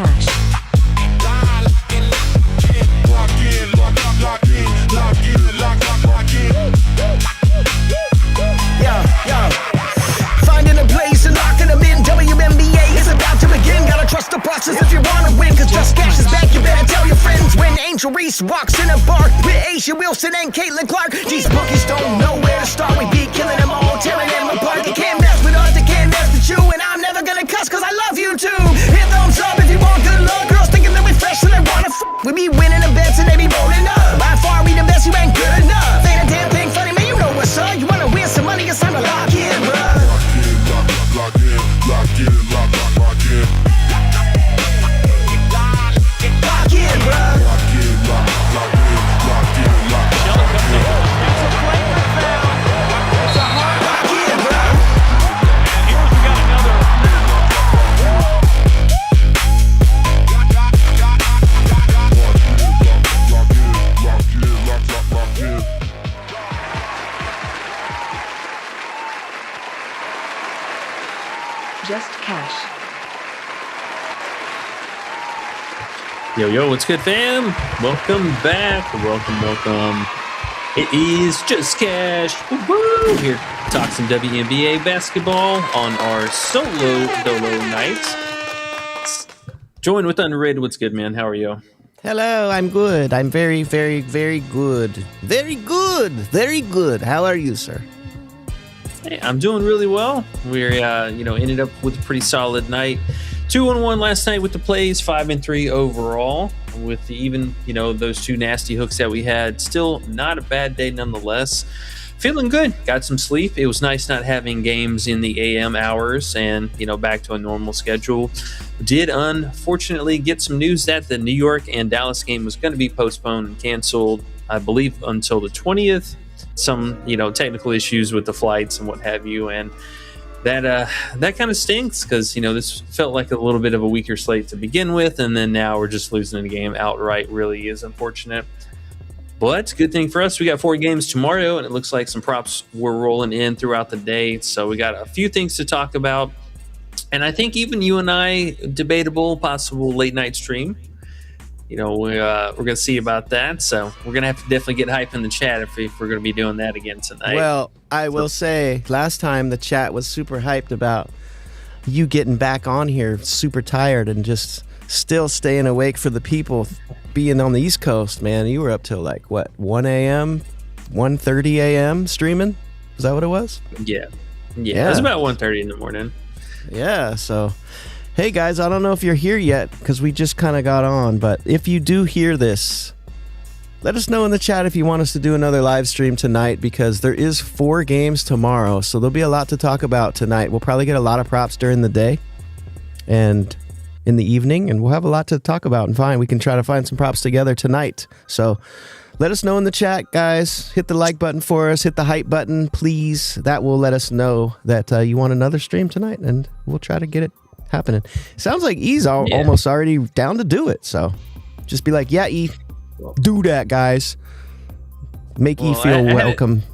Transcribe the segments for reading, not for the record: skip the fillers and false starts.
cash. Finding a place and locking them in. WNBA is about to begin. Gotta trust the process if you wanna win. Cause Just Cash is back, you better tell your friends. When Angel Reese walks in a bar with Asia Wilson and Caitlin Clark, these bookies don't know where to start. We be killing them all, tearing them apart. They can't mess with us, they can't mess with you. And I'm never gonna cuss cause I love you too. Hit thumbs up if you want good luck. Girls thinking that we fresh so they wanna We be winning the bets and they be rolling up. By far we the best, you ain't good enough. Ain't a damn thing funny, man, you know what's up. You wanna win some money, it's time to lock in, bruh. Lock in, lock in. Lock in, bruh. Just Cash. Yo, what's good, fam? Welcome back. Welcome. It is Just Cash. Woo-hoo! Here to talk some WNBA basketball on our solo dolo nights. Join with Unrated. What's good, man? How are you? Hello, I'm good. I'm very, very, very good. Very good. How are you, sir? Hey, I'm doing really well. We're, ended up with a pretty solid night. 2-1 last night with the plays, 5-3 overall. With even, those two nasty hooks that we had. Still not a bad day nonetheless. Feeling good. Got some sleep. It was nice not having games in the AM hours and, back to a normal schedule. Did unfortunately get some news that the New York and Dallas game was going to be postponed and canceled, I believe, until the 20th. Some, technical issues with the flights and what have you. And that kind of stinks because, this felt like a little bit of a weaker slate to begin with. And then now we're just losing the game outright. Really is unfortunate. But good thing for us, we got 4 games tomorrow, and it looks like some props were rolling in throughout the day. So we got a few things to talk about. And I think even you and I, debatable, possible late night stream. We're going to see about that. So we're going to have to definitely get hype in the chat if we're going to be doing that again tonight. Well, I will say, last time the chat was super hyped about you getting back on here, super tired and just still staying awake for the people being on the East Coast, man. You were up till 1 a.m., 1:30 a.m. streaming? Is that what it was? Yeah. It was about 1:30 in the morning. Yeah, so... Hey guys, I don't know if you're here yet because we just kind of got on, but if you do hear this, let us know in the chat if you want us to do another live stream tonight because there is 4 games tomorrow, so there'll be a lot to talk about tonight. We'll probably get a lot of props during the day and in the evening, and we'll have a lot to talk about and find. We can try to find some props together tonight. So let us know in the chat, guys. Hit the like button for us. Hit the hype button, please. That will let us know that you want another stream tonight, and we'll try to get it happening. Sounds like E's almost already down to do it, so just be like, yeah, E, do that, guys. Make E feel welcome.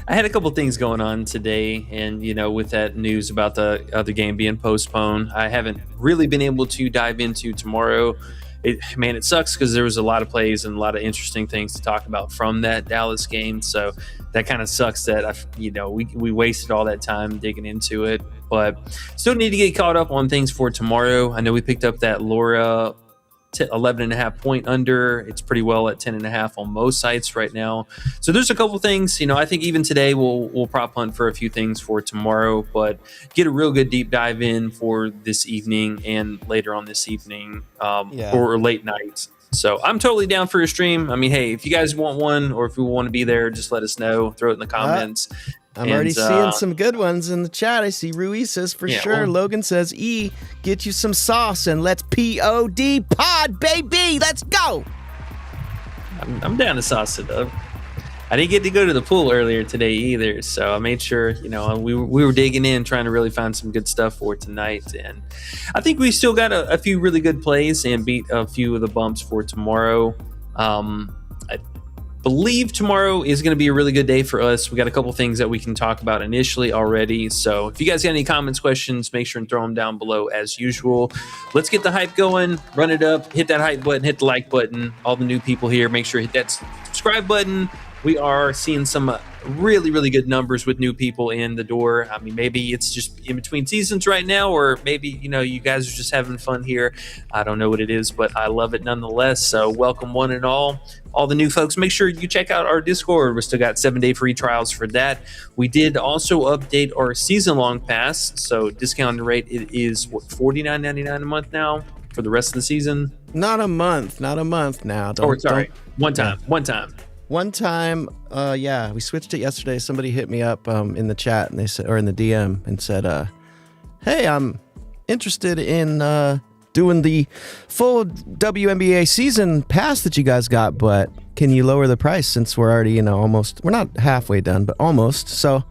I had a couple things going on today, and with that news about the other game being postponed, I haven't really been able to dive into tomorrow. It sucks because there was a lot of plays and a lot of interesting things to talk about from that Dallas game. So that kind of sucks that we wasted all that time digging into it. But still need to get caught up on things for tomorrow. I know we picked up that Laura 11.5 point under. It's pretty well at 10.5 on most sites right now. So there's a couple things. I think even today we'll prop hunt for a few things for tomorrow, but get a real good deep dive in for this evening and later on this evening or late nights. So I'm totally down for a stream. I mean, hey, if you guys want one or if you want to be there, just let us know. Throw it in the comments. I'm already seeing some good ones in the chat. I see Ruiz says for sure. Logan says, E, get you some sauce and let's POD pod, baby. Let's go. I'm down to sauce it up. I didn't get to go to the pool earlier today either, so I made sure, we were digging in, trying to really find some good stuff for tonight. And I think we still got a few really good plays and beat a few of the bumps for tomorrow. believe tomorrow is going to be a really good day for us. We got a couple things that we can talk about initially already. So if you guys got any comments, questions, make sure and throw them down below as usual. Let's get the hype going, run it up, hit that hype button, hit the like button. All the new people here, make sure to hit that subscribe button. We are seeing some really, really good numbers with new people in the door. I mean, maybe it's just in between seasons right now, or maybe, you guys are just having fun here. I don't know what it is, but I love it nonetheless. So welcome one and all the new folks. Make sure you check out our Discord. We still got 7-day free trials for that. We did also update our season-long pass. So discounted rate, it is $49.99 a month now for the rest of the season. Not a month now. One time. One time, we switched it yesterday. Somebody hit me up in the chat, and they said, or in the DM, and said, "Hey, I'm interested in doing the full WNBA season pass that you guys got, but can you lower the price since we're already, almost, we're not halfway done, but almost." So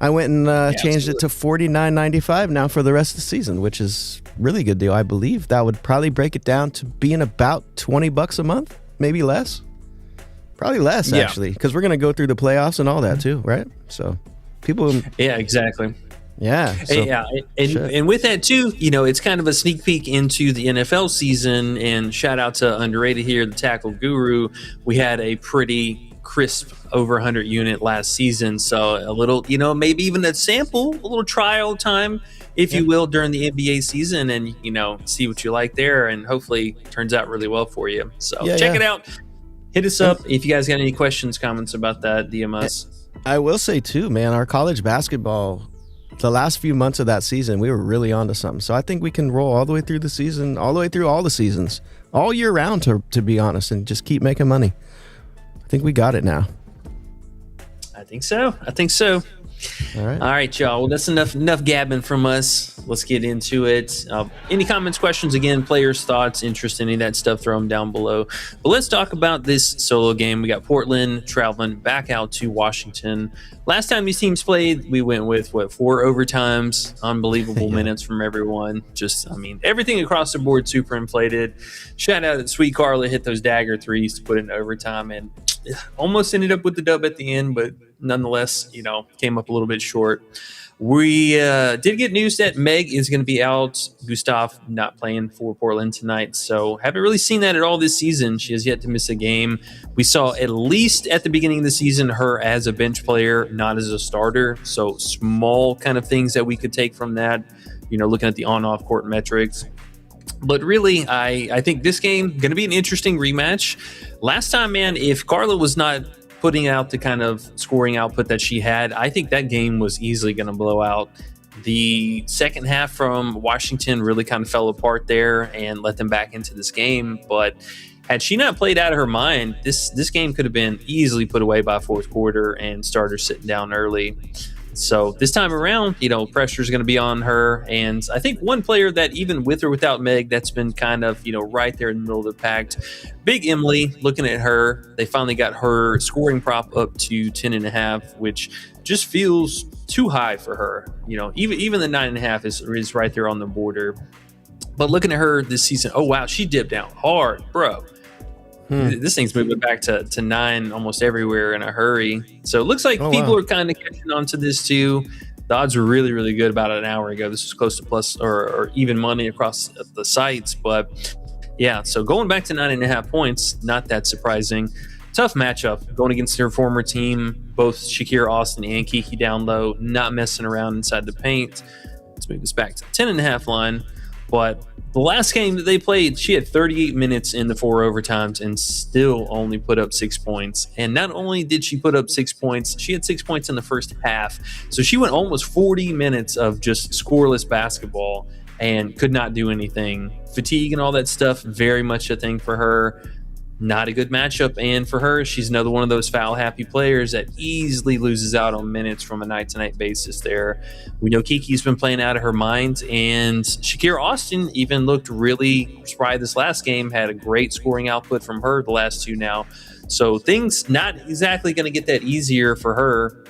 I went and changed it to $49.95 now for the rest of the season, which is really good deal. I believe that would probably break it down to being about $20 a month, maybe less. Probably less, actually, because we're going to go through the playoffs and all that too, right? So people... Yeah, exactly. Yeah. So, and with that too, it's kind of a sneak peek into the NFL season, and shout out to Underrated here, the tackle guru. We had a pretty crisp over 100 unit last season. So a little, maybe even a sample, a little trial time, if you will, during the NBA season, and, see what you like there, and hopefully turns out really well for you. So check it out. Hit us up if you guys got any questions, comments about that. DM us. I will say too, man, our college basketball, the last few months of that season, we were really onto something. So I think we can roll all the way through the season, all the way through all the seasons, all year round, to be honest, and just keep making money. I think we got it now. I think so. All right, y'all. Well, that's enough gabbing from us. Let's get into it. Any comments, questions, again, players' thoughts, interest, any of that stuff, throw them down below. But let's talk about this solo game. We got Portland traveling back out to Washington. Last time these teams played, we went with, 4 overtimes, unbelievable minutes from everyone. Just, everything across the board super inflated. Shout out to Sweet Carla, hit those dagger threes to put in overtime, and almost ended up with the dub at the end, but nonetheless, came up a little bit short. We did get news that Meg is going to be out. Gustav not playing for Portland tonight, so haven't really seen that at all this season. She has yet to miss a game. We saw, at least at the beginning of the season, her as a bench player, not as a starter. So small kind of things that we could take from that, looking at the on-off court metrics. But really, I think this game going to be an interesting rematch. Last time, man, if Carla was not putting out the kind of scoring output that she had, I think that game was easily going to blow out. The second half from Washington really kind of fell apart there and let them back into this game. But had she not played out of her mind, this game could have been easily put away by fourth quarter and starters sitting down early. So this time around, pressure is going to be on her. And I think one player that, even with or without Meg, that's been kind of, right there in the middle of the pack, Big Emily. Looking at her, they finally got her scoring prop up to 10.5, which just feels too high for her. Even the 9.5 is right there on the border. But looking at her this season, oh wow, she dipped down hard, bro. This thing's moving back to 9 almost everywhere in a hurry. So it looks like people are kind of catching on to this too. The odds were really, really good about an hour ago. This was close to plus or even money across the sites. But yeah, so going back to 9.5 points, not that surprising. Tough matchup going against their former team, both Shakira Austin and Kiki down low, not messing around inside the paint. Let's move this back to the 10.5 line. But the last game that they played, she had 38 minutes in the 4 overtimes and still only put up 6 points. And not only did she put up 6 points, she had 6 points in the first half. So she went almost 40 minutes of just scoreless basketball and could not do anything. Fatigue and all that stuff, very much a thing for her. Not a good matchup, and for her, she's another one of those foul-happy players that easily loses out on minutes from a night-to-night basis there. We know Kiki's been playing out of her mind, and Shakira Austin even looked really spry this last game, had a great scoring output from her the last 2 now. So things not exactly going to get that easier for her.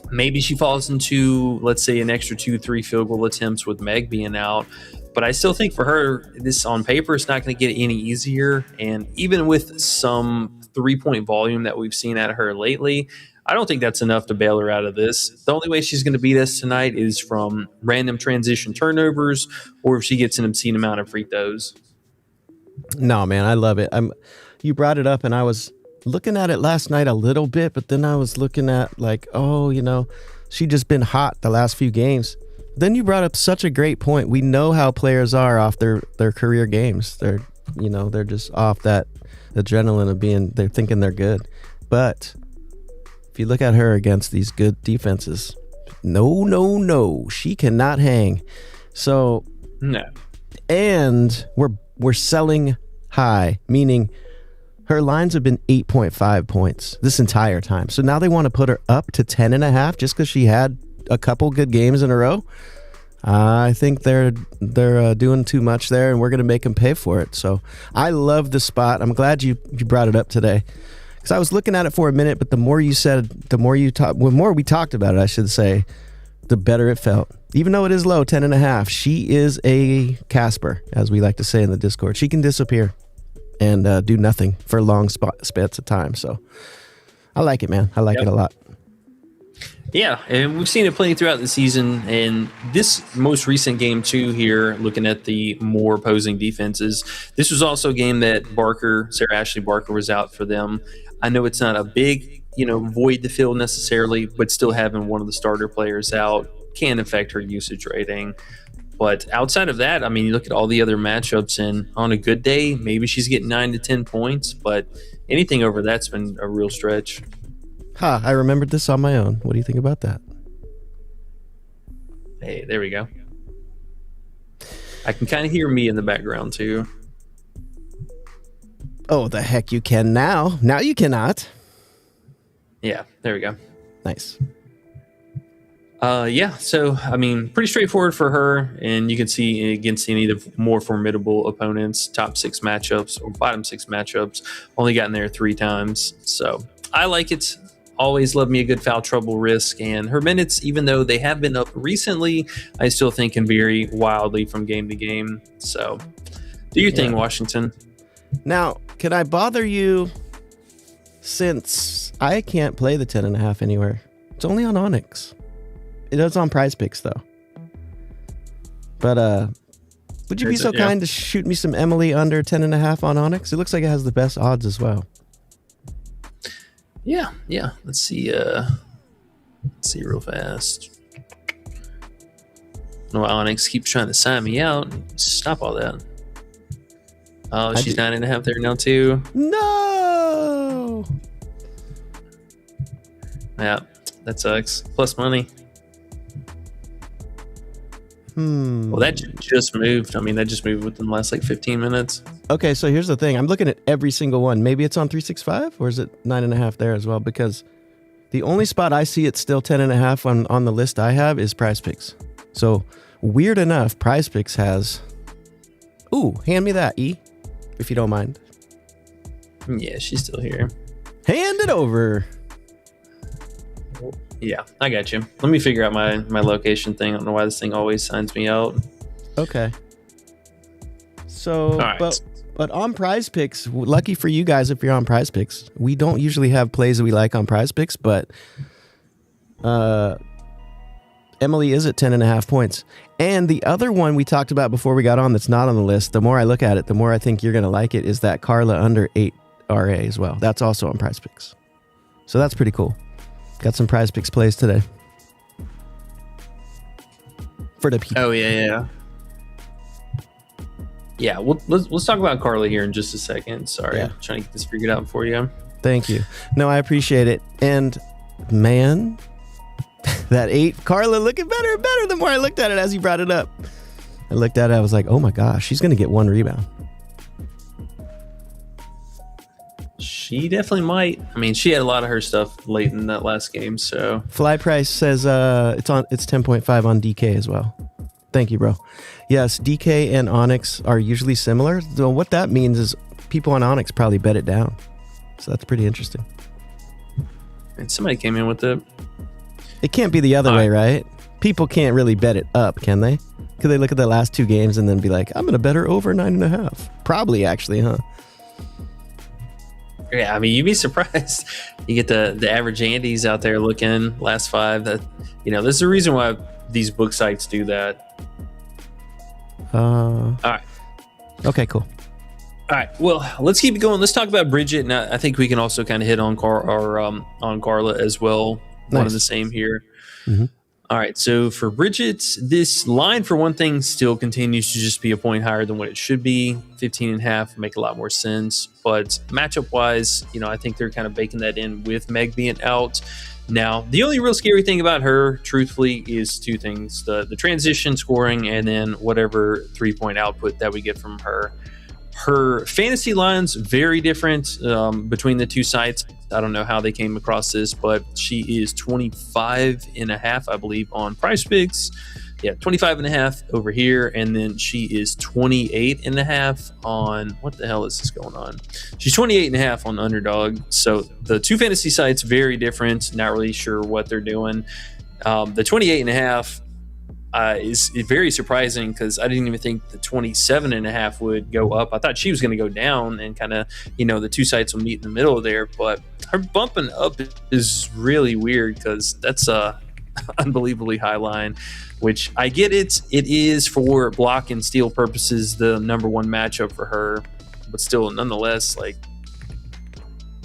Maybe she falls into, let's say, an extra 2-3 field goal attempts with Meg being out. But I still think for her, this on paper is not going to get any easier. And even with some 3-point volume that we've seen out of her lately, I don't think that's enough to bail her out of this. The only way she's going to beat us tonight is from random transition turnovers, or if she gets an obscene amount of free throws. No, man, I love it. You brought it up, and I was looking at it last night a little bit, but then I was looking at like, oh, she just been hot the last few games. Then you brought up such a great point. We know how players are off their career games. They're just off that adrenaline of they're thinking they're good. But if you look at her against these good defenses, no, she cannot hang. So no. And we're selling high, meaning her lines have been 8.5 points this entire time. So now they want to put her up to 10.5 just because she had a couple good games in a row. I think they're doing too much there, and we're going to make them pay for it. So I love the spot. I'm glad you brought it up today, because I was looking at it for a minute, but the more you said, the more we talked about it, I should say, the better it felt. Even though it is low, 10.5, she is a Casper, as we like to say in the Discord. She can disappear and do nothing for long spats of time. So I like it, man. I like it a lot. Yeah, and we've seen it plenty throughout the season. And this most recent game, too, here, looking at the more opposing defenses, this was also a game that Sarah Ashley Barker was out for them. I know it's not a big, void to fill necessarily, but still having one of the starter players out can affect her usage rating. But outside of that, I mean, you look at all the other matchups, and on a good day, maybe she's getting 9 to 10 points, but anything over that's been a real stretch. I remembered this on my own. What do you think about that? Hey, there we go. I can kind of hear me in the background, too. Oh, the heck you can now. Now you cannot. Yeah, there we go. Nice. So, I mean, pretty straightforward for her, and you can see against any of the more formidable opponents, top 6 matchups or bottom 6 matchups, only gotten there 3 times. So, I like it. Always love me a good foul trouble risk, and her minutes, even though they have been up recently, I still think can vary wildly from game to game. So, do your thing, Washington. Now, can I bother you, since I can't play the 10.5 anywhere? It's only on Onyx. It is on Prizepicks, though. But would you be so kind to shoot me some Emily under 10.5 on Onyx? It looks like it has the best odds as well. Yeah. Let's see real fast. No, Onyx keeps trying to sign me out. Stop all that. Oh, she's 9.5 there now too. No. Yeah, that sucks. Plus money. Well, that just moved. I mean, that just moved within the last 15 minutes. Okay, so here's the thing. I'm looking at every single one. Maybe it's on 365, or is it 9.5 there as well? Because the only spot I see it's still 10.5 on the list I have is Prizepicks. So weird enough, Prizepicks has. Ooh, hand me that, E, if you don't mind. Yeah, she's still here. Hand it over. Yeah, I got you. Let me figure out my location thing. I don't know why this thing always signs me out. Okay. So, right. but on Prizepicks, lucky for you guys if you're on Prizepicks, we don't usually have plays that we like on Prizepicks, but Emily is at 10.5 points. And the other one we talked about before we got on that's not on the list, the more I look at it, the more I think you're going to like it, is that Carla under 8 RA as well. That's also on Prizepicks. So that's pretty cool. Got some Prizepicks plays today. For the people. Oh, yeah. Yeah, let's talk about Carla here in just a second. Sorry, I'm trying to get this figured out for you. Thank you. No, I appreciate it. And, man, that 8, Carla looking better and better the more I looked at it as you brought it up. I looked at it, I was like, oh my gosh, she's going to get 1 rebound. She definitely might. I mean, she had a lot of her stuff late in that last game, so. Fly Price says it's 10.5 on DK as well. Thank you, bro. Yes, DK and Onyx are usually similar. So what that means is people on Onyx probably bet it down. So that's pretty interesting. And somebody came in with it. It can't be the other way, right? People can't really bet it up, can they? Could they look at the last 2 games and then be like, I'm going to bet her over 9.5? Probably, actually, huh? Yeah, I mean, you'd be surprised. You get the average Andes out there looking last 5. That there's a reason why these book sites do that. All right. Okay, cool. All right. Well, let's keep it going. Let's talk about Bridget, and I think we can also kind of hit on on Carla as well. Nice. One of the same here. Mm-hmm. All right. So for Bridget, this line for one thing still continues to just be a point higher than what it should be. 15.5 make a lot more sense. But matchup wise, I think they're kind of baking that in with Meg being out. Now, the only real scary thing about her, truthfully, is 2 things: the transition scoring, and then whatever 3-point output that we get from her. Her fantasy line's very different between the 2 sites. I don't know how they came across this, but she is 25.5, I believe, on Prizepicks. Yeah, 25.5 over here, and then she is 28.5 on, what the hell is this going on? She's 28.5 on Underdog. So the 2 fantasy sites very different. Not really sure what they're doing. The 28.5 is very surprising because I didn't even think the 27.5 would go up. I thought she was going to go down and kind of, the 2 sites will meet in the middle there. But her bumping up is really weird because that's a unbelievably high line, which I get it. It is for block and steal purposes the number 1 matchup for her, but still, nonetheless, like,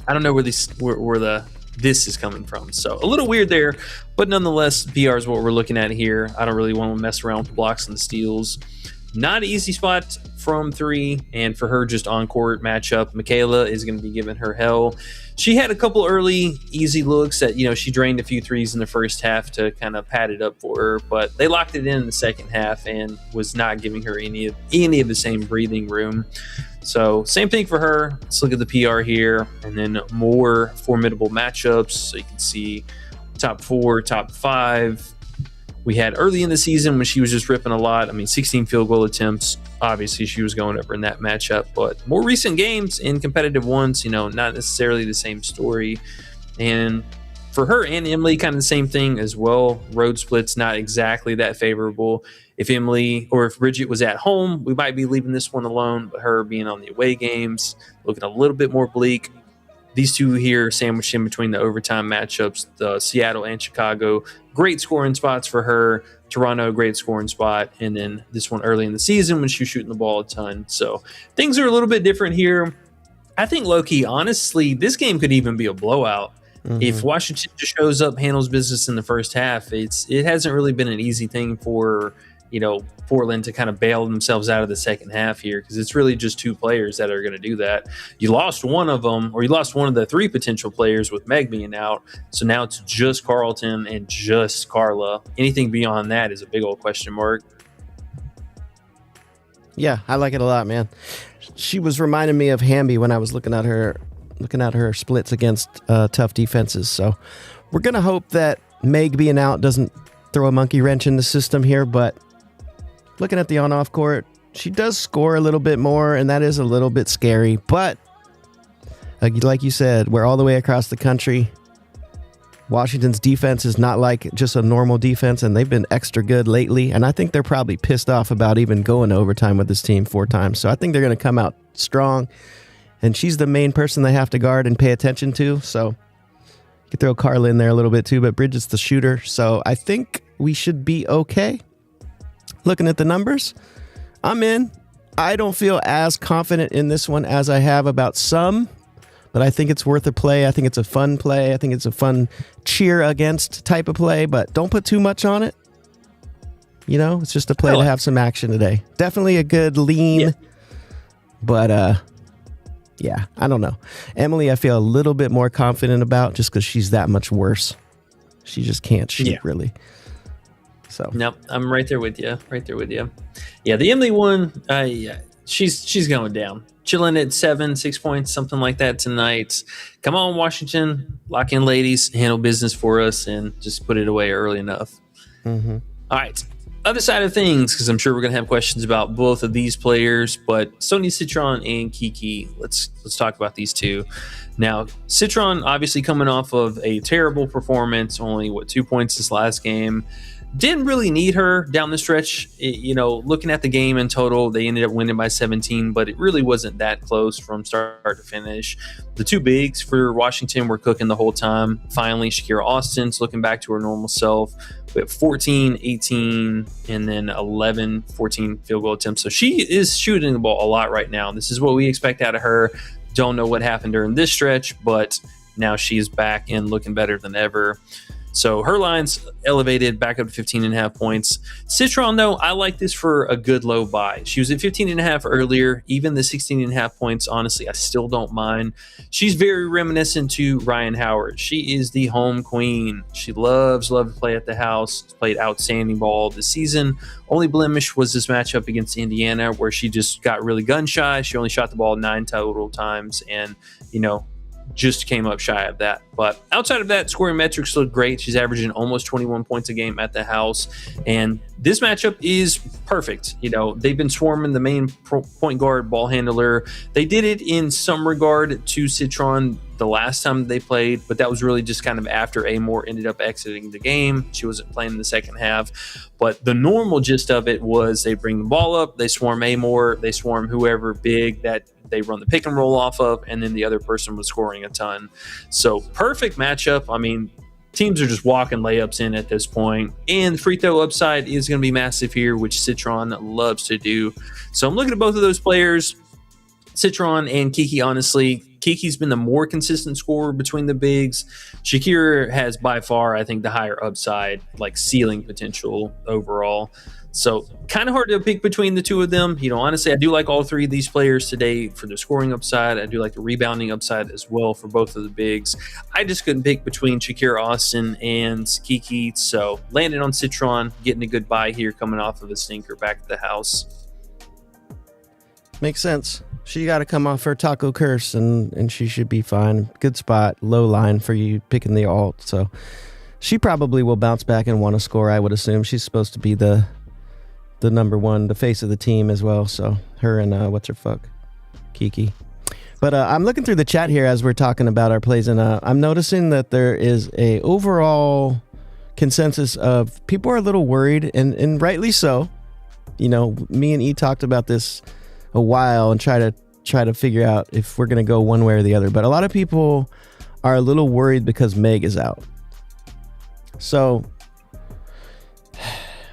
I don't know where this is coming from. So a little weird there, but nonetheless, PR is what we're looking at here. I don't really want to mess around with the blocks and the steals. Not an easy spot from 3, and for her just on-court matchup, Michaela is going to be giving her hell. She had a couple early easy looks that, she drained a few threes in the first half to kind of pad it up for her, but they locked it in the second half and was not giving her any of the same breathing room. So same thing for her. Let's look at the PR here, and then more formidable matchups. So you can see top 4, top 5. We had early in the season when she was just ripping a lot. I mean, 16 field goal attempts. Obviously, she was going over in that matchup. But more recent games in competitive ones, not necessarily the same story. And for her and Emily, kind of the same thing as well. Road splits not exactly that favorable. If Emily or if Bridget was at home, we might be leaving this one alone. But her being on the away games, looking a little bit more bleak. These 2 here sandwiched in between the overtime matchups, the Seattle and Chicago. Great scoring spots for her. Toronto, great scoring spot. And then this one early in the season when she was shooting the ball a ton. So things are a little bit different here. I think low-key, honestly, this game could even be a blowout. Mm-hmm. If Washington just shows up, handles business in the first half, it hasn't really been an easy thing for Portland to kind of bail themselves out of the second half here, because it's really just 2 players that are going to do that. You lost one of them, or you lost one of the 3 potential players with Meg being out. So now it's just Carlton and just Carla. Anything beyond that is a big old question mark. Yeah, I like it a lot, man. She was reminding me of Hamby when I was looking at her splits against tough defenses. So we're going to hope that Meg being out doesn't throw a monkey wrench in the system here, but looking at the on-off court, she does score a little bit more, and that is a little bit scary. But like you said, we're all the way across the country. Washington's defense is not like just a normal defense, and they've been extra good lately. And I think they're probably pissed off about even going to overtime with this team 4 times. So I think they're going to come out strong. And she's the main person they have to guard and pay attention to. So you could throw Carla in there a little bit too, but Bridget's the shooter. So I think we should be okay. Looking at the numbers, I'm in. I don't feel as confident in this one as I have about some, but I think it's worth a play. I think it's a fun play. I think it's a fun cheer against type of play, but don't put too much on it. It's just a play to have some action today. Definitely a good lean, but yeah, I don't know. Emily, I feel a little bit more confident about just because she's that much worse. She just can't shoot really. So nope, I'm right there with you. Yeah, the Emily one, she's going down. Chilling at 6 points, something like that tonight. Come on, Washington, lock in, ladies, handle business for us, and just put it away early enough. Mm-hmm. All right, other side of things, because I'm sure we're gonna have questions about both of these players, but Sonia Citron and Kiki. Let's talk about these 2. Now, Citron obviously coming off of a terrible performance, only 2 points this last game. Didn't really need her down the stretch. Looking at the game in total, they ended up winning by 17, but it really wasn't that close from start to finish. The two bigs for Washington were cooking the whole time. Finally, Shakira Austin's looking back to her normal self. We have 14, 18, and then 11, 14 field goal attempts. So she is shooting the ball a lot right now. This is what we expect out of her. Don't know what happened during this stretch, but now she's back and looking better than ever. So her line's elevated back up to 15.5 points. Citron, though, I like this for a good low buy. She was at 15.5 earlier. Even the 16.5 points, honestly, I still don't mind. She's very reminiscent to Ryan Howard. She is the home queen. She loves to play at the house. Played outstanding ball this season. Only blemish was this matchup against Indiana, where she just got really gun shy. She only shot the ball 9 total times, and just came up shy of that. But outside of that, scoring metrics look great. She's averaging almost 21 points a game at the house. And this matchup is perfect. They've been swarming the main point guard ball handler. They did it in some regard to Citron the last time they played, but that was really just kind of after Amore ended up exiting the game. She wasn't playing in the second half. But the normal gist of it was they bring the ball up, they swarm Amore, they swarm whoever big that they run the pick and roll off of, and then the other person was scoring a ton. So perfect matchup. I mean, teams are just walking layups in at this point, and the free throw upside is going to be massive here, which Citron loves to do. So I'm looking at both of those players, Citron and Kiki. Honestly, Kiki's been the more consistent scorer between the bigs. Shakira has by far, I think, the higher upside, like ceiling potential overall. So kind of hard to pick between the two of them. Honestly, I do like all three of these players today for the scoring upside. I do like the rebounding upside as well for both of the bigs. I just couldn't pick between Shakira Austin and Kiki. So landed on Citron, getting a good buy here coming off of a stinker back at the house. Makes sense. She got to come off her taco curse, and she should be fine. Good spot, low line for you picking the alt. So she probably will bounce back and want to score, I would assume. She's supposed to be the number one, the face of the team as well. So her and Kiki. But I'm looking through the chat here as we're talking about our plays, and I'm noticing that there is a overall consensus of people are a little worried, and rightly so. Me and E talked about this a while and try to figure out if we're going to go one way or the other. But a lot of people are a little worried because Meg is out. So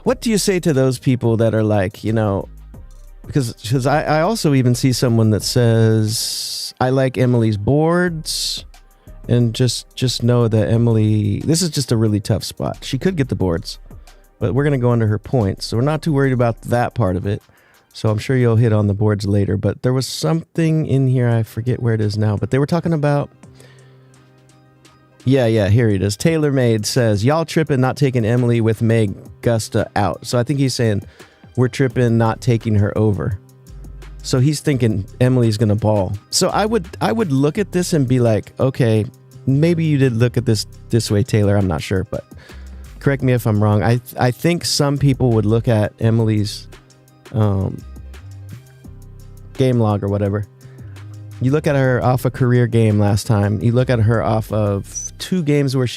what do you say to those people that are like, because I also even see someone that says, I like Emily's boards, and just know that Emily, this is just a really tough spot. She could get the boards, but we're going to go under her points. So we're not too worried about that part of it. So I'm sure you'll hit on the boards later. But there was something in here, I forget where it is now, but they were talking about, yeah, here it is. TaylorMade says, y'all tripping not taking Emily with Meg Gusta out. So I think he's saying we're tripping not taking her over. So he's thinking Emily's going to ball. So I would look at this and be like, okay, maybe you did look at this way, Taylor. I'm not sure, but correct me if I'm wrong. I think some people would look at Emily's game log or whatever. You look at her off a career game last time. You look at her off of 2 games where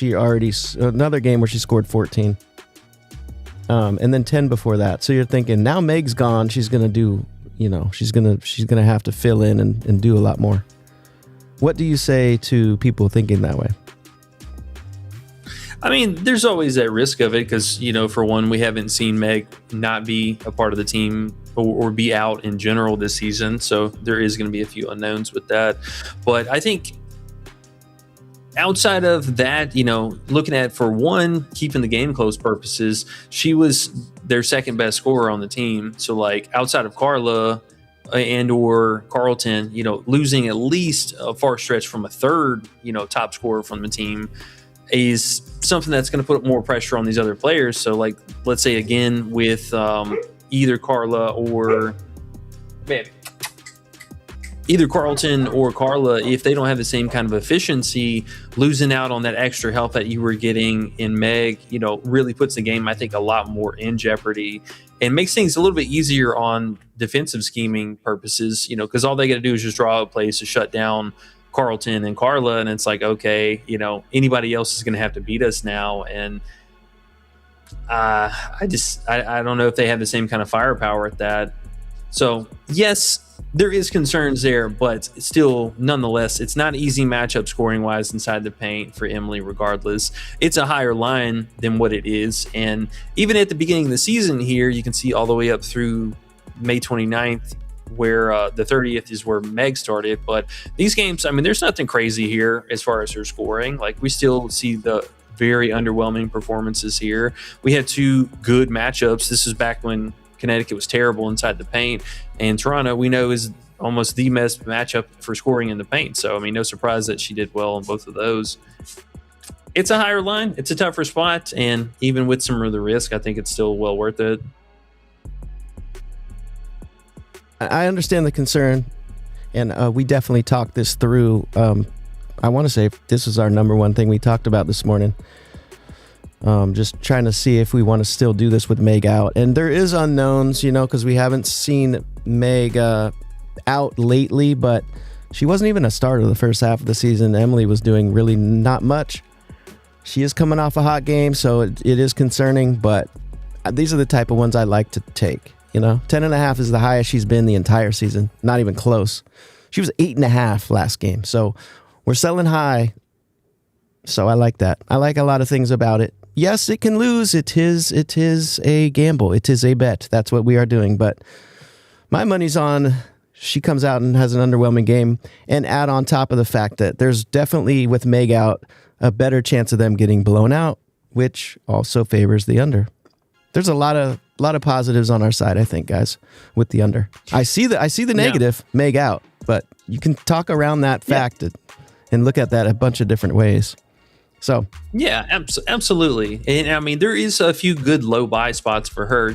another game where she scored 14. And then 10 before that. So you're thinking now Meg's gone. She's going to do, she's going to have to fill in and do a lot more. What do you say to people thinking that way? I mean, there's always that risk of it because, for one, we haven't seen Meg not be a part of the team or be out in general this season. So there is going to be a few unknowns with that. But I think outside of that, looking at, for one, keeping the game close purposes, she was their second best scorer on the team. So like outside of Carla and or Carlton, losing at least a far stretch from a third, top scorer from the team is something that's going to put more pressure on these other players. So like, let's say again with either Carlton or Carla, if they don't have the same kind of efficiency, losing out on that extra help that you were getting in Meg, really puts the game, I think, a lot more in jeopardy and makes things a little bit easier on defensive scheming purposes, because all they got to do is just draw up plays to shut down Carlton and Carla, and it's like, okay, anybody else is going to have to beat us now. And I don't know if they have the same kind of firepower at that. So yes, there is concerns there, but still, nonetheless, it's not an easy matchup scoring wise inside the paint for Emily. Regardless, it's a higher line than what it is, and even at the beginning of the season here, you can see all the way up through May 29th, where the 30th is where Meg started. But these games, I mean, there's nothing crazy here as far as her scoring. Like, we still see the very underwhelming performances here. We had two good matchups. This is back when Connecticut was terrible inside the paint, and Toronto, we know, is almost the best matchup for scoring in the paint. So, I mean, no surprise that she did well on both of those. It's a higher line. It's a tougher spot, and even with some of the risk, I think it's still well worth it. I understand the concern, and we definitely talked this through. I want to say this was our number one thing we talked about this morning. Just trying to see if we want to still do this with Meg out. And there is unknowns, because we haven't seen Meg out lately, but she wasn't even a starter the first half of the season. Emily was doing really not much. She is coming off a hot game, so it is concerning, but these are the type of ones I like to take. 10.5 is the highest she's been the entire season. Not even close. She was 8.5 last game. So we're selling high. So I like that. I like a lot of things about it. Yes, it can lose. It is a gamble. It is a bet. That's what we are doing. But my money's on she comes out and has an underwhelming game, and add on top of the fact that there's definitely, with Meg out, a better chance of them getting blown out, which also favors the under. There's a lot of positives on our side, I think, guys, with the under. I see the negative, yeah. Meg out, but you can talk around that fact and look at that a bunch of different ways. So yeah, absolutely. And I mean, there is a few good low buy spots for her.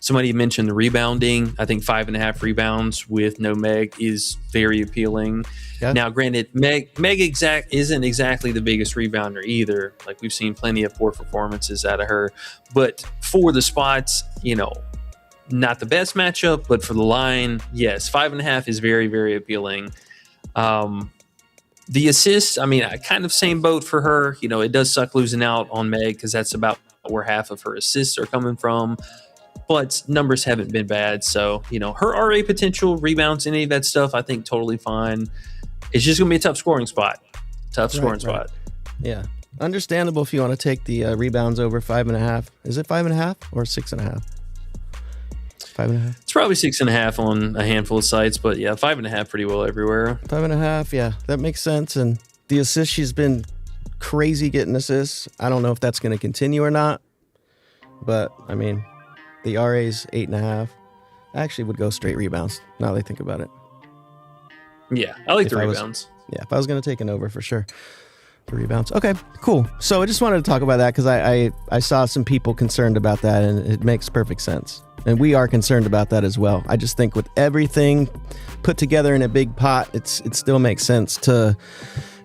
Somebody mentioned the rebounding. I think 5.5 rebounds with no Meg is very appealing. Yeah. Now, granted, Meg isn't exactly the biggest rebounder either. Like, we've seen plenty of poor performances out of her. But for the spots, not the best matchup, but for the line, yes, 5.5 is very, very appealing. The assists, I mean, kind of same boat for her. It does suck losing out on Meg because that's about where half of her assists are coming from. But numbers haven't been bad. So, her RA potential, rebounds, any of that stuff, I think totally fine. It's just going to be a tough scoring spot. Spot. Yeah. Understandable if you want to take the rebounds over 5.5. Is it 5.5 or 6.5? 5.5. It's probably 6.5 on a handful of sites, but yeah, 5.5 pretty well everywhere. 5.5, yeah, that makes sense. And the assists, she's been crazy getting assists. I don't know if that's going to continue or not, but I mean, the RA's 8.5. I actually would go straight rebounds now that I think about it. Yeah, I like the rebounds. If I was going to take an over for sure. The rebounds. Okay, cool. So I just wanted to talk about that because I saw some people concerned about that, and it makes perfect sense. And we are concerned about that as well. I just think with everything put together in a big pot, it still makes sense to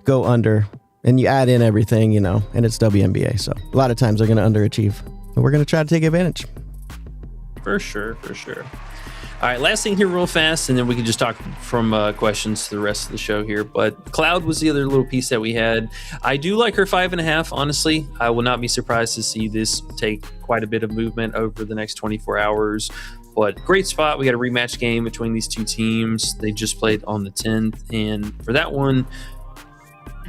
go under. And you add in everything, and it's WNBA. So a lot of times they're going to underachieve. And we're going to try to take advantage. For sure. All right, last thing here real fast, and then we can just talk from questions to the rest of the show here. But Cloud was the other little piece that we had. I do like her 5.5, honestly. I will not be surprised to see this take quite a bit of movement over the next 24 hours. But great spot. We got a rematch game between these two teams. They just played on the 10th. And for that one,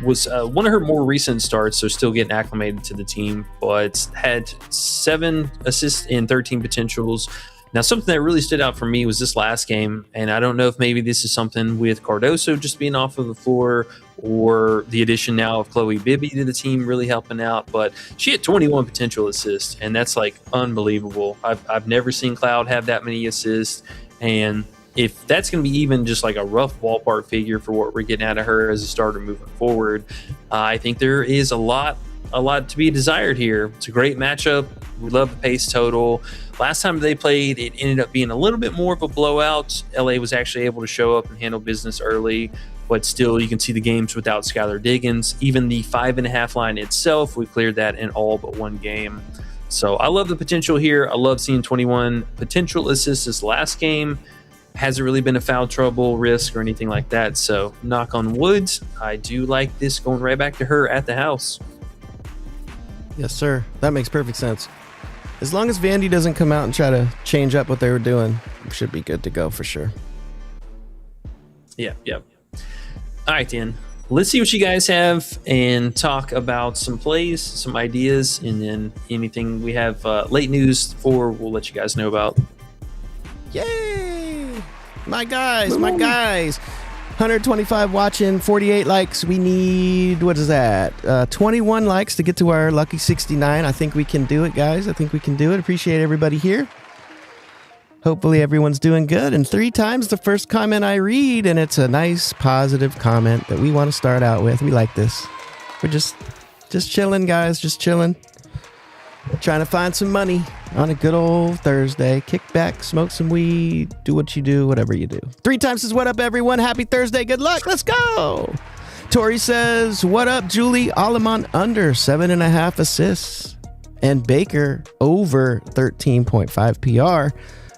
was one of her more recent starts, so still getting acclimated to the team, but had 7 assists and 13 potentials. Now, something that really stood out for me was this last game, and I don't know if maybe this is something with Cardoso just being off of the floor or the addition now of Chloe Bibby to the team really helping out, but she had 21 potential assists, and that's like unbelievable. I've never seen Cloud have that many assists, and if that's going to be even just like a rough ballpark figure for what we're getting out of her as a starter moving forward, I think there is a lot to be desired here. It's a great matchup. We love the pace total. Last time they played, it ended up being a little bit more of a blowout. LA was actually able to show up and handle business early, but still you can see the games without Skylar Diggins. Even the 5.5 line itself, we cleared that in all but one game. So I love the potential here. I love seeing 21 potential assists this last game. Hasn't really been a foul trouble risk or anything like that. So knock on wood, I do like this going right back to her at the house. Yes, sir. That makes perfect sense. As long as Vandy doesn't come out and try to change up what they were doing, we should be good to go for sure. Yeah. All right, Dan. Let's see what you guys have and talk about some plays, some ideas, and then anything we have late news for, we'll let you guys know about. Yay! My guys. 125 watching, 48 likes. We need, what is that? 21 likes to get to our lucky 69. I think we can do it, guys. I think we can do it. Appreciate everybody here. Hopefully everyone's doing good. And 3 times the first comment I read, and it's a nice, positive comment that we want to start out with. We like this. We're just chilling, guys. Just chilling. Trying to find some money on a good old Thursday. Kick back, smoke some weed, do what you do, whatever you do. 3 times is what up, everyone. Happy Thursday. Good luck. Let's go. Tori says, what up, Julie? Alamon under 7.5 assists. And Baker over 13.5 PR.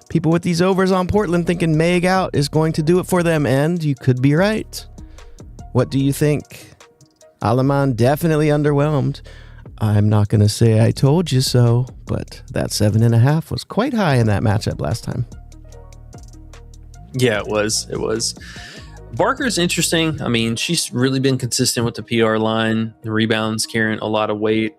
People with these overs on Portland thinking Meg out is going to do it for them, and you could be right. What do you think? Alamon definitely underwhelmed. I'm not going to say I told you so, but that 7.5 was quite high in that matchup last time. Yeah, it was. Barker's interesting. I mean, she's really been consistent with the PR line. The rebounds carrying a lot of weight.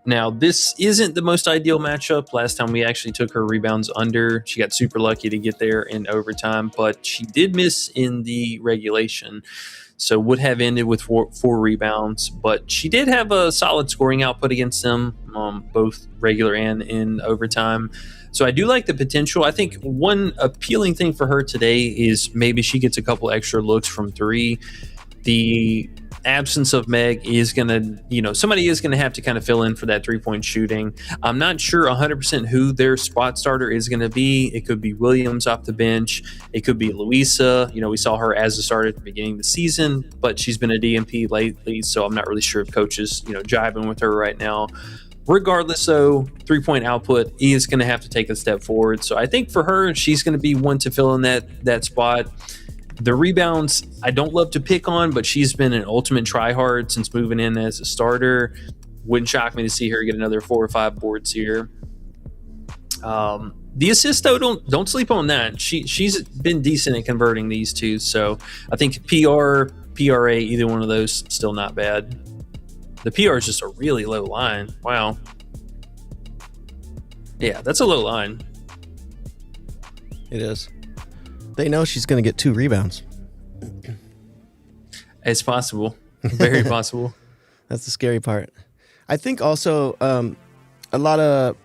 Now, this isn't the most ideal matchup. Last time we actually took her rebounds under. She got super lucky to get there in overtime, but she did miss in the regulation. So would have ended with four rebounds, but she did have a solid scoring output against them, both regular and in overtime. So I do like the potential. I think one appealing thing for her today is maybe she gets a couple extra looks from 3. The absence of Meg is going to, somebody is going to have to kind of fill in for that 3-point shooting. I'm not sure 100% who their spot starter is going to be. It could be Williams off the bench. It could be Louisa. We saw her as a starter at the beginning of the season, but she's been a DMP lately, so I'm not really sure if coach is, jiving with her right now. Regardless, though, 3-point output is going to have to take a step forward. So I think for her, she's going to be one to fill in that spot. The rebounds, I don't love to pick on, but she's been an ultimate tryhard since moving in as a starter. Wouldn't shock me to see her get another 4 or 5 boards here. The assist, though, don't sleep on that. She's been decent at converting these two, so I think PR, PRA, either one of those, still not bad. The PR is just a really low line. Wow. Yeah, that's a low line. It is. They know she's going to get 2 rebounds. It's possible. Very possible. That's the scary part. I think also a lot of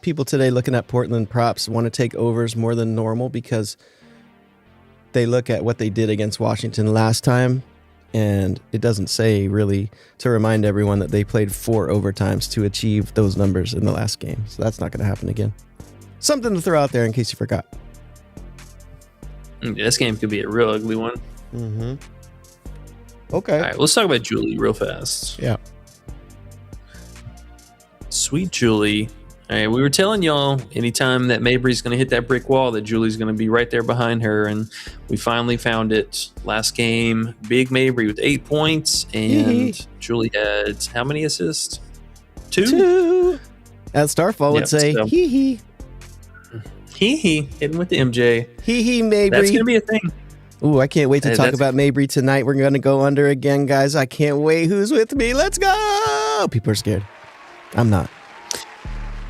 people today looking at Portland props want to take overs more than normal because they look at what they did against Washington last time, and it doesn't say really to remind everyone that they played 4 overtimes to achieve those numbers in the last game. So that's not going to happen again. Something to throw out there in case you forgot. This game could be a real ugly one. Mm-hmm. Okay. All right, let's talk about Julie real fast. Yeah. Sweet Julie. All right, we were telling y'all anytime that Mabry's going to hit that brick wall that Julie's going to be right there behind her, and we finally found it. Last game, big Mabry with 8 points, and Julie had how many assists? 2? As Starfall would say, hee. Hitting with the MJ. Mabry. That's going to be a thing. Ooh, I can't wait to talk about Mabry tonight. We're going to go under again, guys. I can't wait. Who's with me? Let's go. People are scared. I'm not.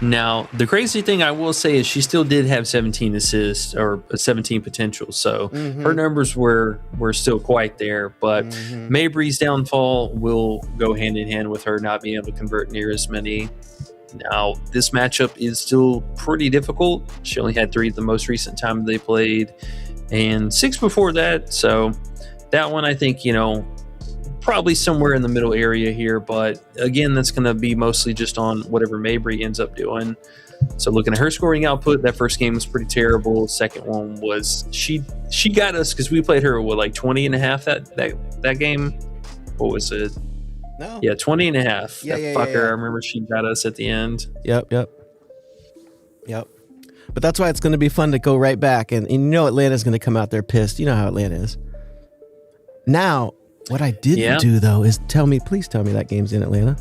Now, the crazy thing I will say is she still did have 17 assists or 17 potential. So her numbers were still quite there. But Mabry's downfall will go hand in hand with her not being able to convert near as many. Now, this matchup is still pretty difficult. She only had 3 the most recent time they played and 6 before that. So that one, I think, probably somewhere in the middle area here. But again, that's going to be mostly just on whatever Mabry ends up doing. So looking at her scoring output, that first game was pretty terrible. Second one was she got us because we played her with like 20 and a half that game. What was it? No. Yeah, 20 and a half. Yeah, I remember she got us at the end. Yep. But that's why it's going to be fun to go right back. And Atlanta's going to come out there pissed. You know how Atlanta is. Now, what I didn't do, though, is please tell me that game's in Atlanta.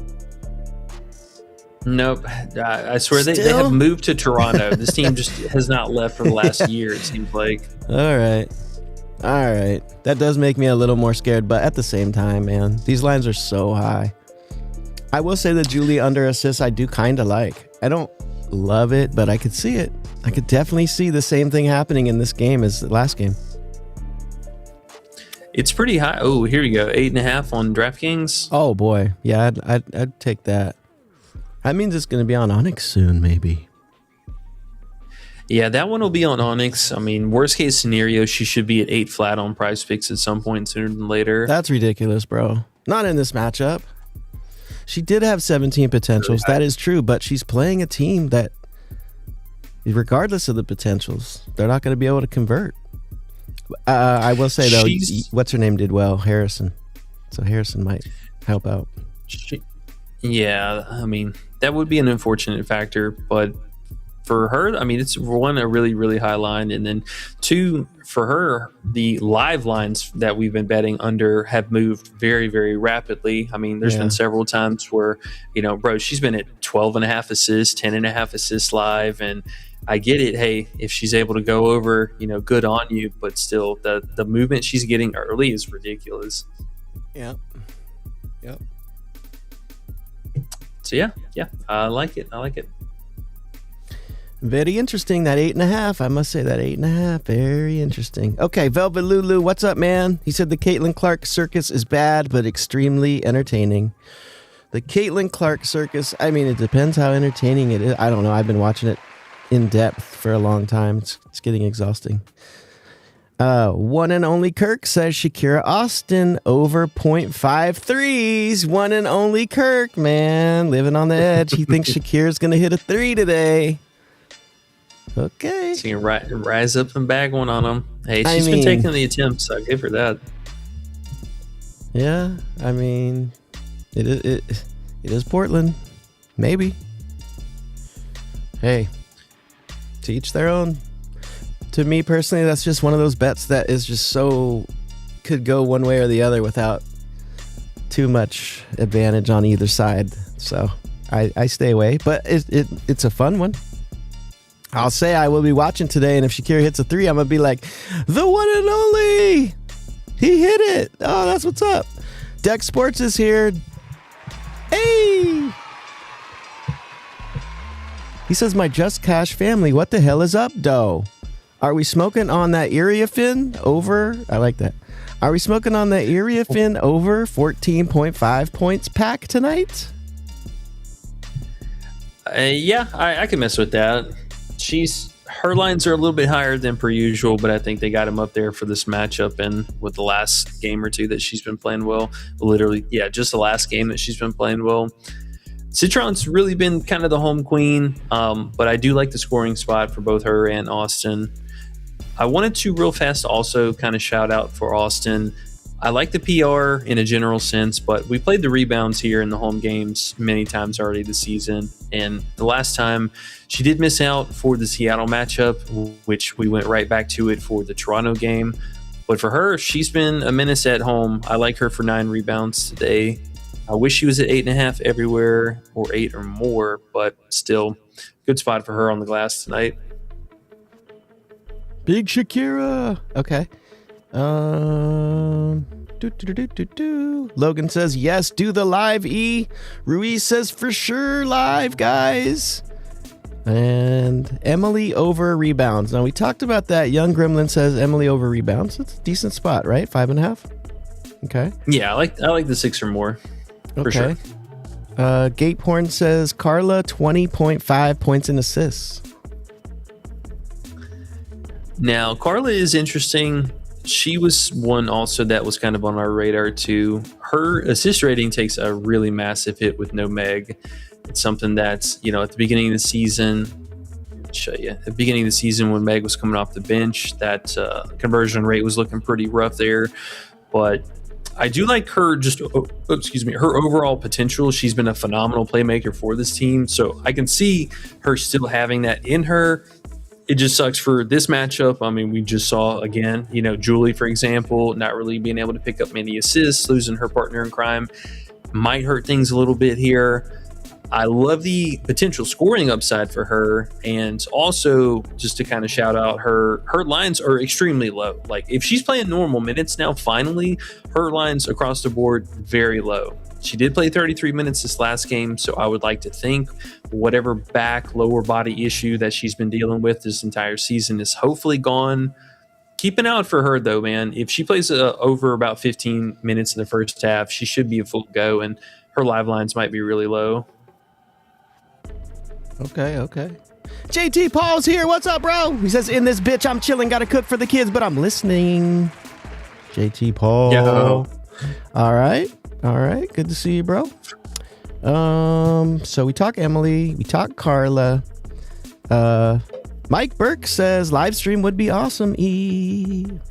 Nope. I swear they Still? have moved to Toronto. This team just has not left for the last year, it seems like. All right. That does make me a little more scared, but at the same time, man, these lines are so high. I will say the Julie under assists I do kind of like. I don't love it, but I could see it. I could definitely see the same thing happening in this game as the last game. It's pretty high. Oh, here you go. 8.5 on DraftKings. Oh boy, yeah, I'd take that. That means it's going to be on Onyx soon, maybe. Yeah, that one will be on Onyx. I mean, worst case scenario, she should be at 8 flat on Prizepicks at some point sooner than later. That's ridiculous, bro. Not in this matchup. She did have 17 potentials. That is true, but she's playing a team that, regardless of the potentials, they're not going to be able to convert. I will say, though, what's her name did well, Harrison. So Harrison might help out. Yeah, I mean, that would be an unfortunate factor, but for her, I mean, it's one, a really, really high line, and then two, for her, the live lines that we've been betting under have moved very, very rapidly. I mean, there's been several times where, bro, she's been at 12.5 assists, 10.5 assists live, and I get it. Hey, if she's able to go over, good on you, but still, the movement she's getting early is ridiculous. Yep. So yeah, I like it. Very interesting, that 8.5. I must say that 8.5, very interesting. Okay, Velvet Lulu, what's up, man? He said the Caitlin Clark circus is bad, but extremely entertaining. The Caitlin Clark circus, I mean, it depends how entertaining it is. I don't know. I've been watching it in depth for a long time. It's getting exhausting. One and only Kirk says Shakira Austin over 0.5 threes. One and only Kirk, man, living on the edge. He thinks Shakira's going to hit a 3 today. Okay. So you can rise up and bag one on them. Hey, she's been taking the attempts, so I give her that. Yeah, I mean, it is Portland. Maybe. Hey, to each their own. To me personally, that's just one of those bets that is just so could go one way or the other without too much advantage on either side. So I stay away, but it's a fun one. I'll say I will be watching today, and if Shakira hits a 3, I'm going to be like, the one and only! He hit it! Oh, that's what's up. Dex Sports is here. Hey! He says, my Just Cash family, what the hell is up, dough? Are we smoking on that Iriafin over? I like that. Are we smoking on the Iriafin over 14.5 points pack tonight? Yeah, I can mess with that. Her lines are a little bit higher than per usual, but I think they got him up there for this matchup, and with the last game or two that she's been playing well, just the last game that she's been playing well. Citron's really been kind of the home queen, but I do like the scoring spot for both her and Austin. I wanted to real fast also kind of shout out for Austin. I like the PR in a general sense, but we played the rebounds here in the home games many times already this season. And the last time she did miss out for the Seattle matchup, which we went right back to it for the Toronto game. But for her, she's been a menace at home. I like her for 9 rebounds today. I wish she was at 8.5 everywhere or 8 or more, but still good spot for her on the glass tonight. Big Shakira. Okay. Logan says yes, do the live E. Ruiz says for sure live, guys. And Emily over rebounds. Now we talked about that. Young Gremlin says Emily over rebounds. It's a decent spot, right? 5.5. Okay. Yeah, I like the 6 or more. For sure. Gate Porn says Carla 20.5 points and assists. Now Carla is interesting. She was one also that was kind of on our radar too. Her assist rating takes a really massive hit with no Meg. It's something that's, at the beginning of the season, at the beginning of the season when Meg was coming off the bench, that conversion rate was looking pretty rough there. But I do like her her overall potential. She's been a phenomenal playmaker for this team. So I can see her still having that in her. It just sucks for this matchup. I mean, we just saw again, Julie, for example, not really being able to pick up many assists, losing her partner in crime might hurt things a little bit here. I love the potential scoring upside for her, and also just to kind of shout out her lines are extremely low. Like if she's playing normal minutes now, finally, her lines across the board very low. She did play 33 minutes this last game, so I would like to think whatever lower body issue that she's been dealing with this entire season is hopefully gone. Keep an eye out for her, though, man. If she plays over about 15 minutes in the first half, she should be a full go, and her live lines might be really low. Okay. JT Paul's here. What's up, bro? He says, in this bitch, I'm chilling. Got to cook for the kids, but I'm listening. JT Paul. Yo. All right. Good to see you, bro. So we talk Emily. We talk Carla. Mike Burke says, live stream would be awesome.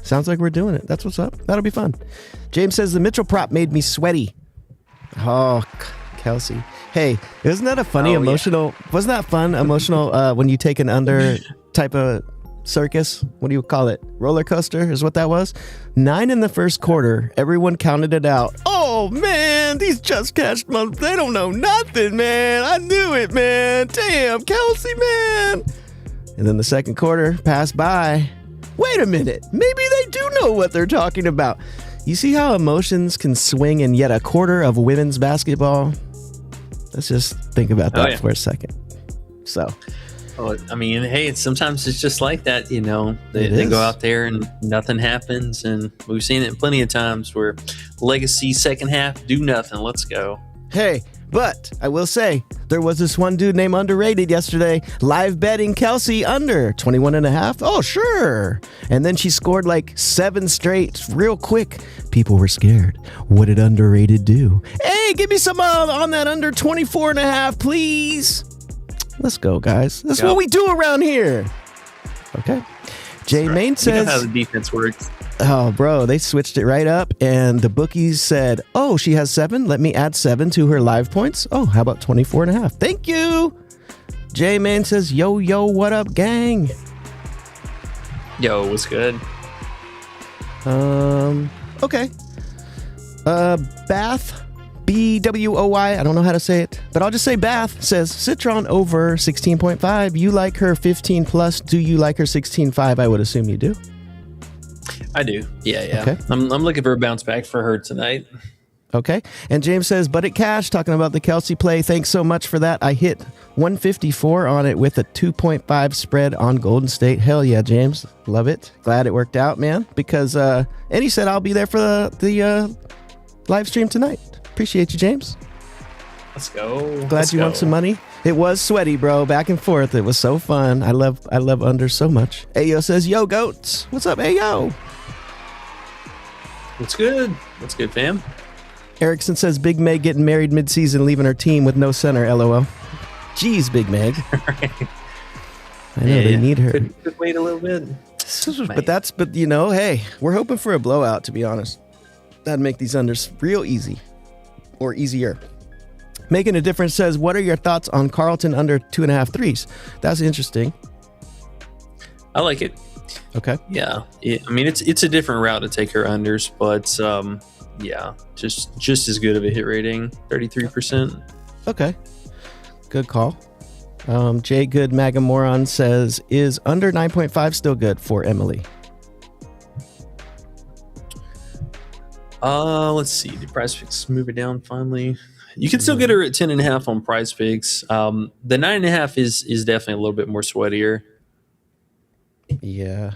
Sounds like we're doing it. That's what's up. That'll be fun. James says, the Mitchell prop made me sweaty. Oh, Kelsey. Hey, isn't that a funny emotional? Yeah. Wasn't that fun emotional when you take an under type of circus? What do you call it? Roller coaster is what that was. 9 in the first quarter. Everyone counted it out. Oh man, these just cashed months. They don't know nothing, man. I knew it, man. Damn, Kelsey, man. And then the second quarter passed by. Wait a minute. Maybe they do know what they're talking about. You see how emotions can swing in yet a quarter of women's basketball? Let's just think about that for a second. So, I mean, hey, sometimes it's just like that, you know. They go out there and nothing happens, and we've seen it plenty of times where legacy second half do nothing. Let's go. Hey, but I will say there was this one dude named Underrated yesterday, live betting Kelsey under 21.5. Oh, sure. And then she scored like 7 straight real quick. People were scared. What did Underrated do? Hey, give me some on that under 24.5, please. Let's go, guys. That's what we do around here. Okay. Jay Main says, you know how the defense works. Oh, bro, they switched it right up, and the bookies said, oh, she has 7. Let me add 7 to her live points. Oh, how about 24.5? Thank you. J-Man says, yo, what up, gang? Yo, what's good? Okay. Bath, BWOY, I don't know how to say it, but I'll just say Bath says, Citron over 16.5. You like her 15 plus. Do you like her 16.5? I would assume you do. I do. Yeah. Okay. I'm looking for a bounce back for her tonight. Okay. And James says, but it cash, talking about the Kelsey play. Thanks so much for that. I hit 154 on it with a 2.5 spread on Golden State. Hell yeah, James. Love it. Glad it worked out, man. Because, and he said, I'll be there for the live stream tonight. Appreciate you, James. Let's go. Glad you won some money. It was sweaty, bro. Back and forth. It was so fun. I love under so much. Ayo says, yo, goats. What's up, Ayo? What's good? What's good, fam? Erickson says, Big Meg getting married mid-season, leaving her team with no center, LOL. Jeez, Big Meg. I know, they need her. Could wait a little bit. But you know, hey, we're hoping for a blowout, to be honest. That'd make these unders real easy. Or easier. Making a Difference says, what are your thoughts on Carlton under 2.5 threes? That's interesting. I like it. Okay. Yeah. I mean, it's a different route to take her unders, but yeah, just as good of a hit rating, 33%. Okay. Good call. Jay Good Magamoron says, is under 9.5 still good for Emily? Let's see. Did Prizepicks move it down finally? You can still get her at 10.5 on Prizepicks. The 9.5 is definitely a little bit more sweatier. Yeah.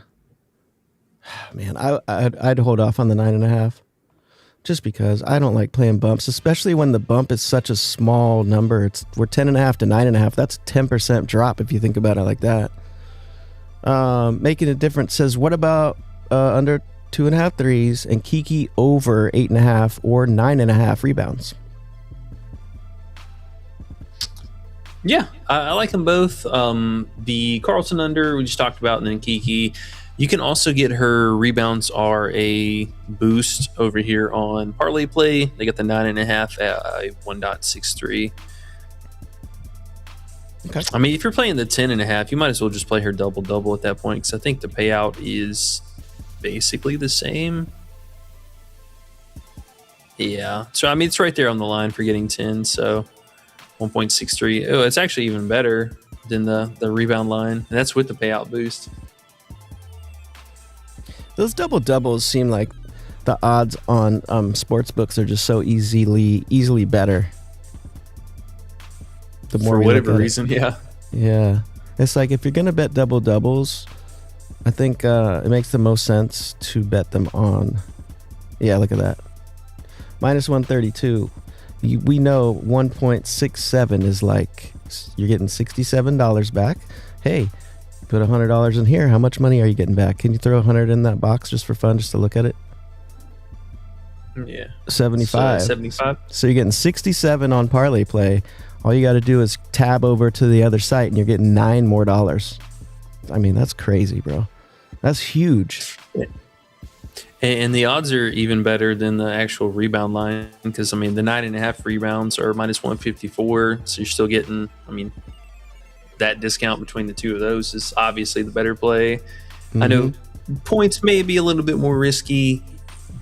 Man, I'd hold off on the 9.5. Just because I don't like playing bumps, especially when the bump is such a small number. We're 10.5 to 9.5. That's a 10% drop if you think about it like that. Making a Difference says, what about under 2.5 threes and Kiki over 8.5 or 9.5 rebounds? Yeah, I like them both. The Carlton under we just talked about, and then Kiki. You can also get her rebounds are a boost over here on Parlay Play. They got the 9.5 at 1.63. Okay. I mean, if you're playing the 10.5, you might as well just play her double at that point, because I think the payout is basically the same. Yeah. So I mean, it's right there on the line for getting 10. So 1.63. Oh, it's actually even better than the rebound line. And that's with the payout boost. Those double doubles seem like the odds on sports books are just so easily better. The more for we whatever look at reason, yeah. Yeah. It's like if you're going to bet double doubles, I think it makes the most sense to bet them on. Yeah, look at that. Minus 132. We know 1.67 is like you're getting $67 back. Hey, put $100 in here. How much money are you getting back? Can you throw 100 in that box just for fun, just to look at it? Yeah. 75. 75. So you're getting 67 on parlay play. All you got to do is tab over to the other site and you're getting $9 more. I mean, that's crazy, bro. That's huge. Yeah. And the odds are even better than the actual rebound line because, I mean, the 9.5 rebounds are minus 154. So you're still getting, I mean, that discount between the two of those is obviously the better play. Mm-hmm. I know points may be a little bit more risky,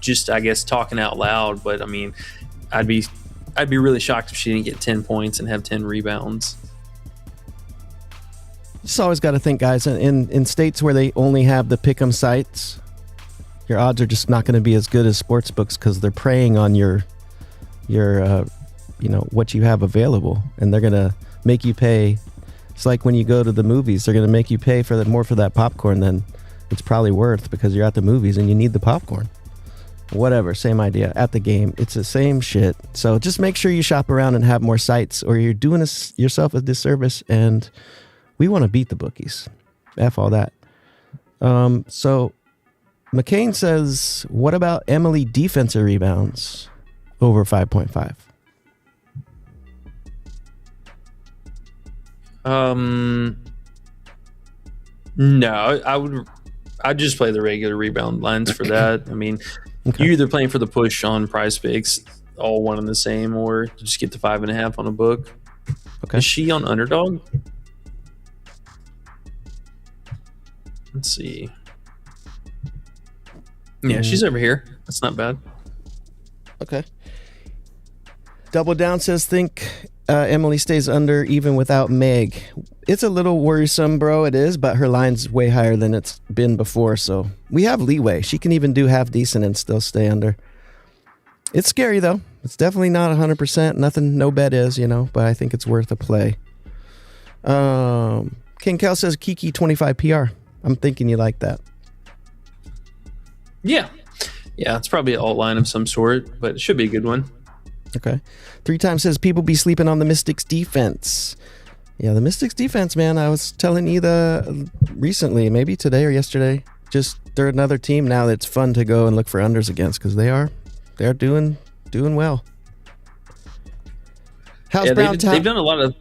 just, I guess, talking out loud. But, I mean, I'd be really shocked if she didn't get 10 points and have 10 rebounds. Just always got to think, guys, in states where they only have the pick'em sites, your odds are just not going to be as good as sports books because they're preying on your what you have available, and they're going to make you pay. It's like when you go to the movies, they're going to make you pay more for that popcorn than it's probably worth because you're at the movies and you need the popcorn. Whatever, same idea. At the game, it's the same shit. So just make sure you shop around and have more sites, or you're doing yourself a disservice, and we want to beat the bookies. F all that. So McCain says, what about Emily defensive rebounds over 5.5? No, I'd just play the regular rebound lines for that. I mean, okay. You're either playing for the push on Prizepicks, all one and the same, or just get the 5.5 on a book. Okay. Is she on Underdog? Let's see. Yeah, she's over here. That's not bad. Okay. Double Down says, think Emily stays under even without Meg. It's a little worrisome, bro. It is, but her line's way higher than it's been before, so we have leeway. She can even do half decent and still stay under. It's scary, though. It's definitely not 100%. Nothing, no bet is, but I think it's worth a play. King Kel says, Kiki 25 PR. I'm thinking you like that. Yeah, it's probably an alt line of some sort, but it should be a good one. Okay. 3 times says people be sleeping on the Mystics defense. Yeah, the Mystics defense, man. I was telling Either recently, maybe today or yesterday. Just they're another team now that's fun to go and look for unders against because they're doing well. How's Brown Town? They've done a lot of.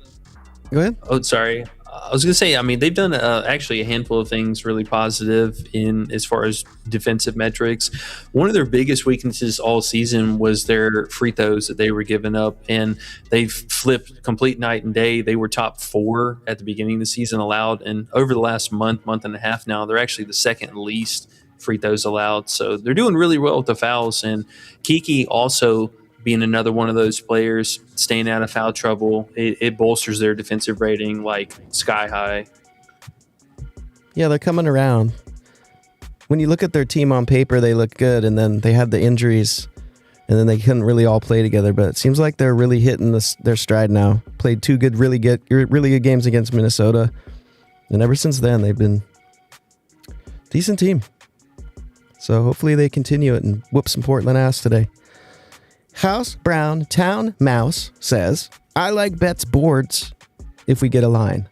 Go ahead. Oh, sorry. I was going to say, I mean, they've done actually a handful of things really positive in as far as defensive metrics. One of their biggest weaknesses all season was their free throws that they were giving up, and they've flipped complete night and day. They were top 4 at the beginning of the season allowed, and over the last month and a half now, they're actually the second least free throws allowed. So they're doing really well with the fouls, and Kiki also being another one of those players, staying out of foul trouble, it bolsters their defensive rating like sky high. Yeah, they're coming around. When you look at their team on paper, they look good, and then they had the injuries, and then they couldn't really all play together. But it seems like they're really hitting their stride now. Played 2 really good games against Minnesota, and ever since then, they've been a decent team. So hopefully they continue it and whoop some Portland ass today. House Brown Town Mouse says, I like bets boards if we get a line.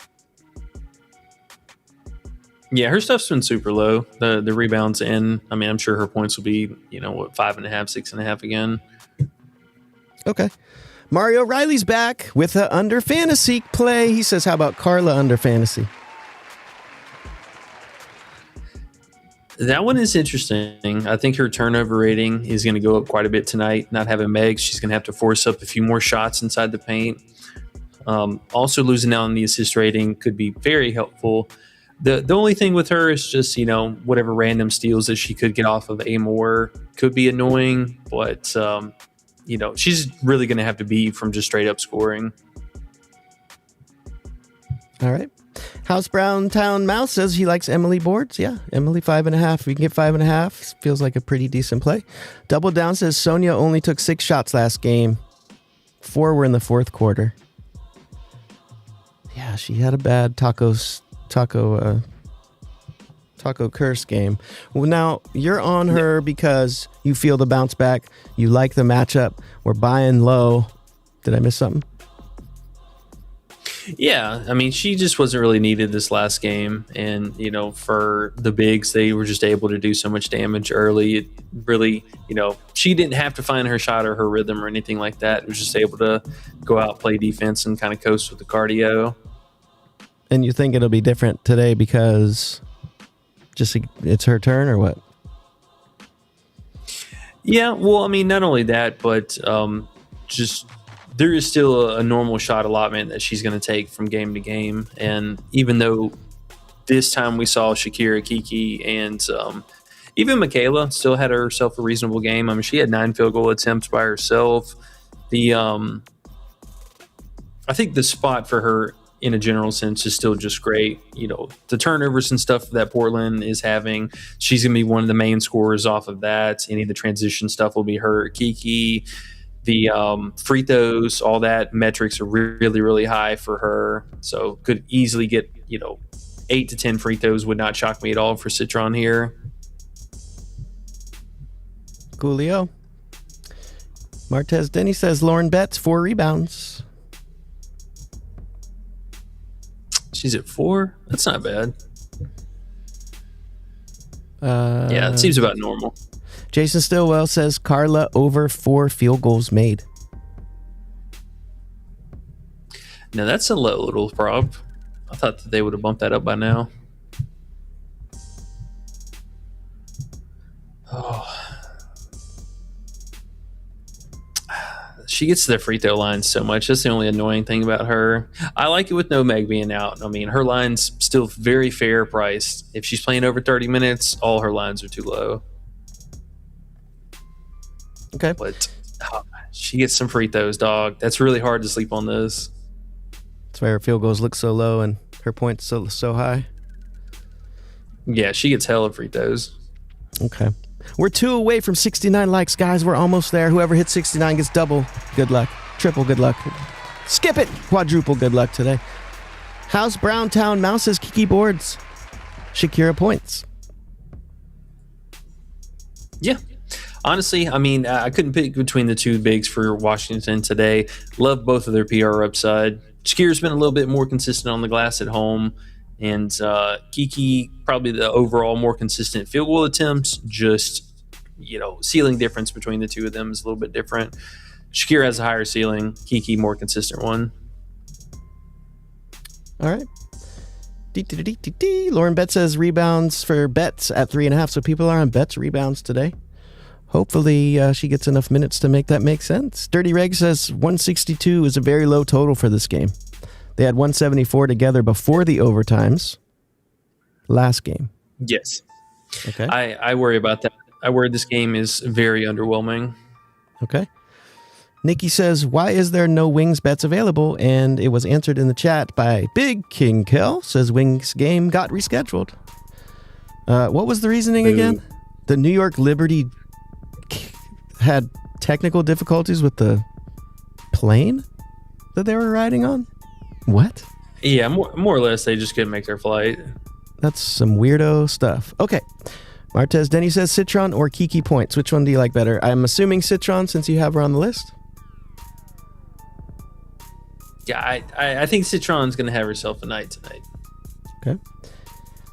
Yeah, her stuff's been super low. The rebounds in. I mean, I'm sure her points will be, 5.5, 6.5 again. Okay. Mario Riley's back with a under fantasy play. He says, how about Carla under fantasy? That one is interesting. I think her turnover rating is going to go up quite a bit tonight. Not having Meg, she's going to have to force up a few more shots inside the paint. Also losing out on the assist rating could be very helpful. The only thing with her is just, whatever random steals that she could get off of Amore could be annoying. But, she's really going to have to be from just straight up scoring. All right. House Brown Town Mouse says he likes Emily boards. Yeah, Emily 5.5. We can get 5.5. Feels like a pretty decent play. Double Down says Sonia only took 6 shots last game. 4 were in the fourth quarter. Yeah, she had a bad taco curse game. Well, now you're on her because you feel the bounce back. You like the matchup. We're buying low. Did I miss something? Yeah, I mean, she just wasn't really needed this last game. And, for the bigs, they were just able to do so much damage early. It really, she didn't have to find her shot or her rhythm or anything like that. It was just able to go out, play defense, and kind of coast with the cardio. And you think it'll be different today because just it's her turn or what? Yeah, well, I mean, not only that, but just there is still a normal shot allotment that she's going to take from game to game. And even though this time we saw Shakira, Kiki, and even Michaela still had herself a reasonable game. I mean, she had 9 field goal attempts by herself. I think the spot for her in a general sense is still just great. The turnovers and stuff that Portland is having, she's going to be one of the main scorers off of that. Any of the transition stuff will be her. Kiki, the free throws, all that metrics are really, really high for her. So could easily get, 8 to 10 free throws would not shock me at all for Citron here. Coolio. Martez Denny says Lauren Betts 4 rebounds. She's at 4. That's not bad. Yeah, it seems about normal. Jason Stillwell says Carla over 4 field goals made. Now that's a low little prop. I thought that they would have bumped that up by now. Oh. She gets to the free throw line so much. That's the only annoying thing about her. I like it with no Meg being out. I mean, her line's still very fair priced. If she's playing over 30 minutes, all her lines are too low. Okay. But she gets some free throws, dog. That's really hard to sleep on this. That's why her field goals look so low and her points so high. Yeah, she gets hella free throws. Okay. We're 2 away from 69 likes, guys. We're almost there. Whoever hits 69 gets double good luck. Triple good luck. Skip it. Quadruple good luck today. House Brown Town Mouse says Kiki boards. Shakira points. Yeah. Honestly, I mean, I couldn't pick between the two bigs for Washington today. Love both of their PR upside. Shakira's been a little bit more consistent on the glass at home. And Kiki, probably the overall more consistent field goal attempts. Just, ceiling difference between the two of them is a little bit different. Shakira has a higher ceiling. Kiki, more consistent one. All right. Lauren Betts says rebounds for Betts at 3.5. So people are on Betts rebounds today. Hopefully she gets enough minutes to make that make sense. Dirty Reg says 162 is a very low total for this game. They had 174 together before the overtimes last game. Yes. Okay. I worry about that. I worry this game is very underwhelming. Okay. Nikki says, why is there no Wings bets available? And it was answered in the chat by Big King Kel. Says Wings game got rescheduled. What was the reasoning again? The New York Liberty had technical difficulties with the plane that they were riding on? What? Yeah, more or less, they just couldn't make their flight. That's some weirdo stuff. Okay. Martez Denny says Citron or Kiki points. Which one do you like better? I'm assuming Citron since you have her on the list. Yeah, I think Citron's going to have herself a night tonight. Okay.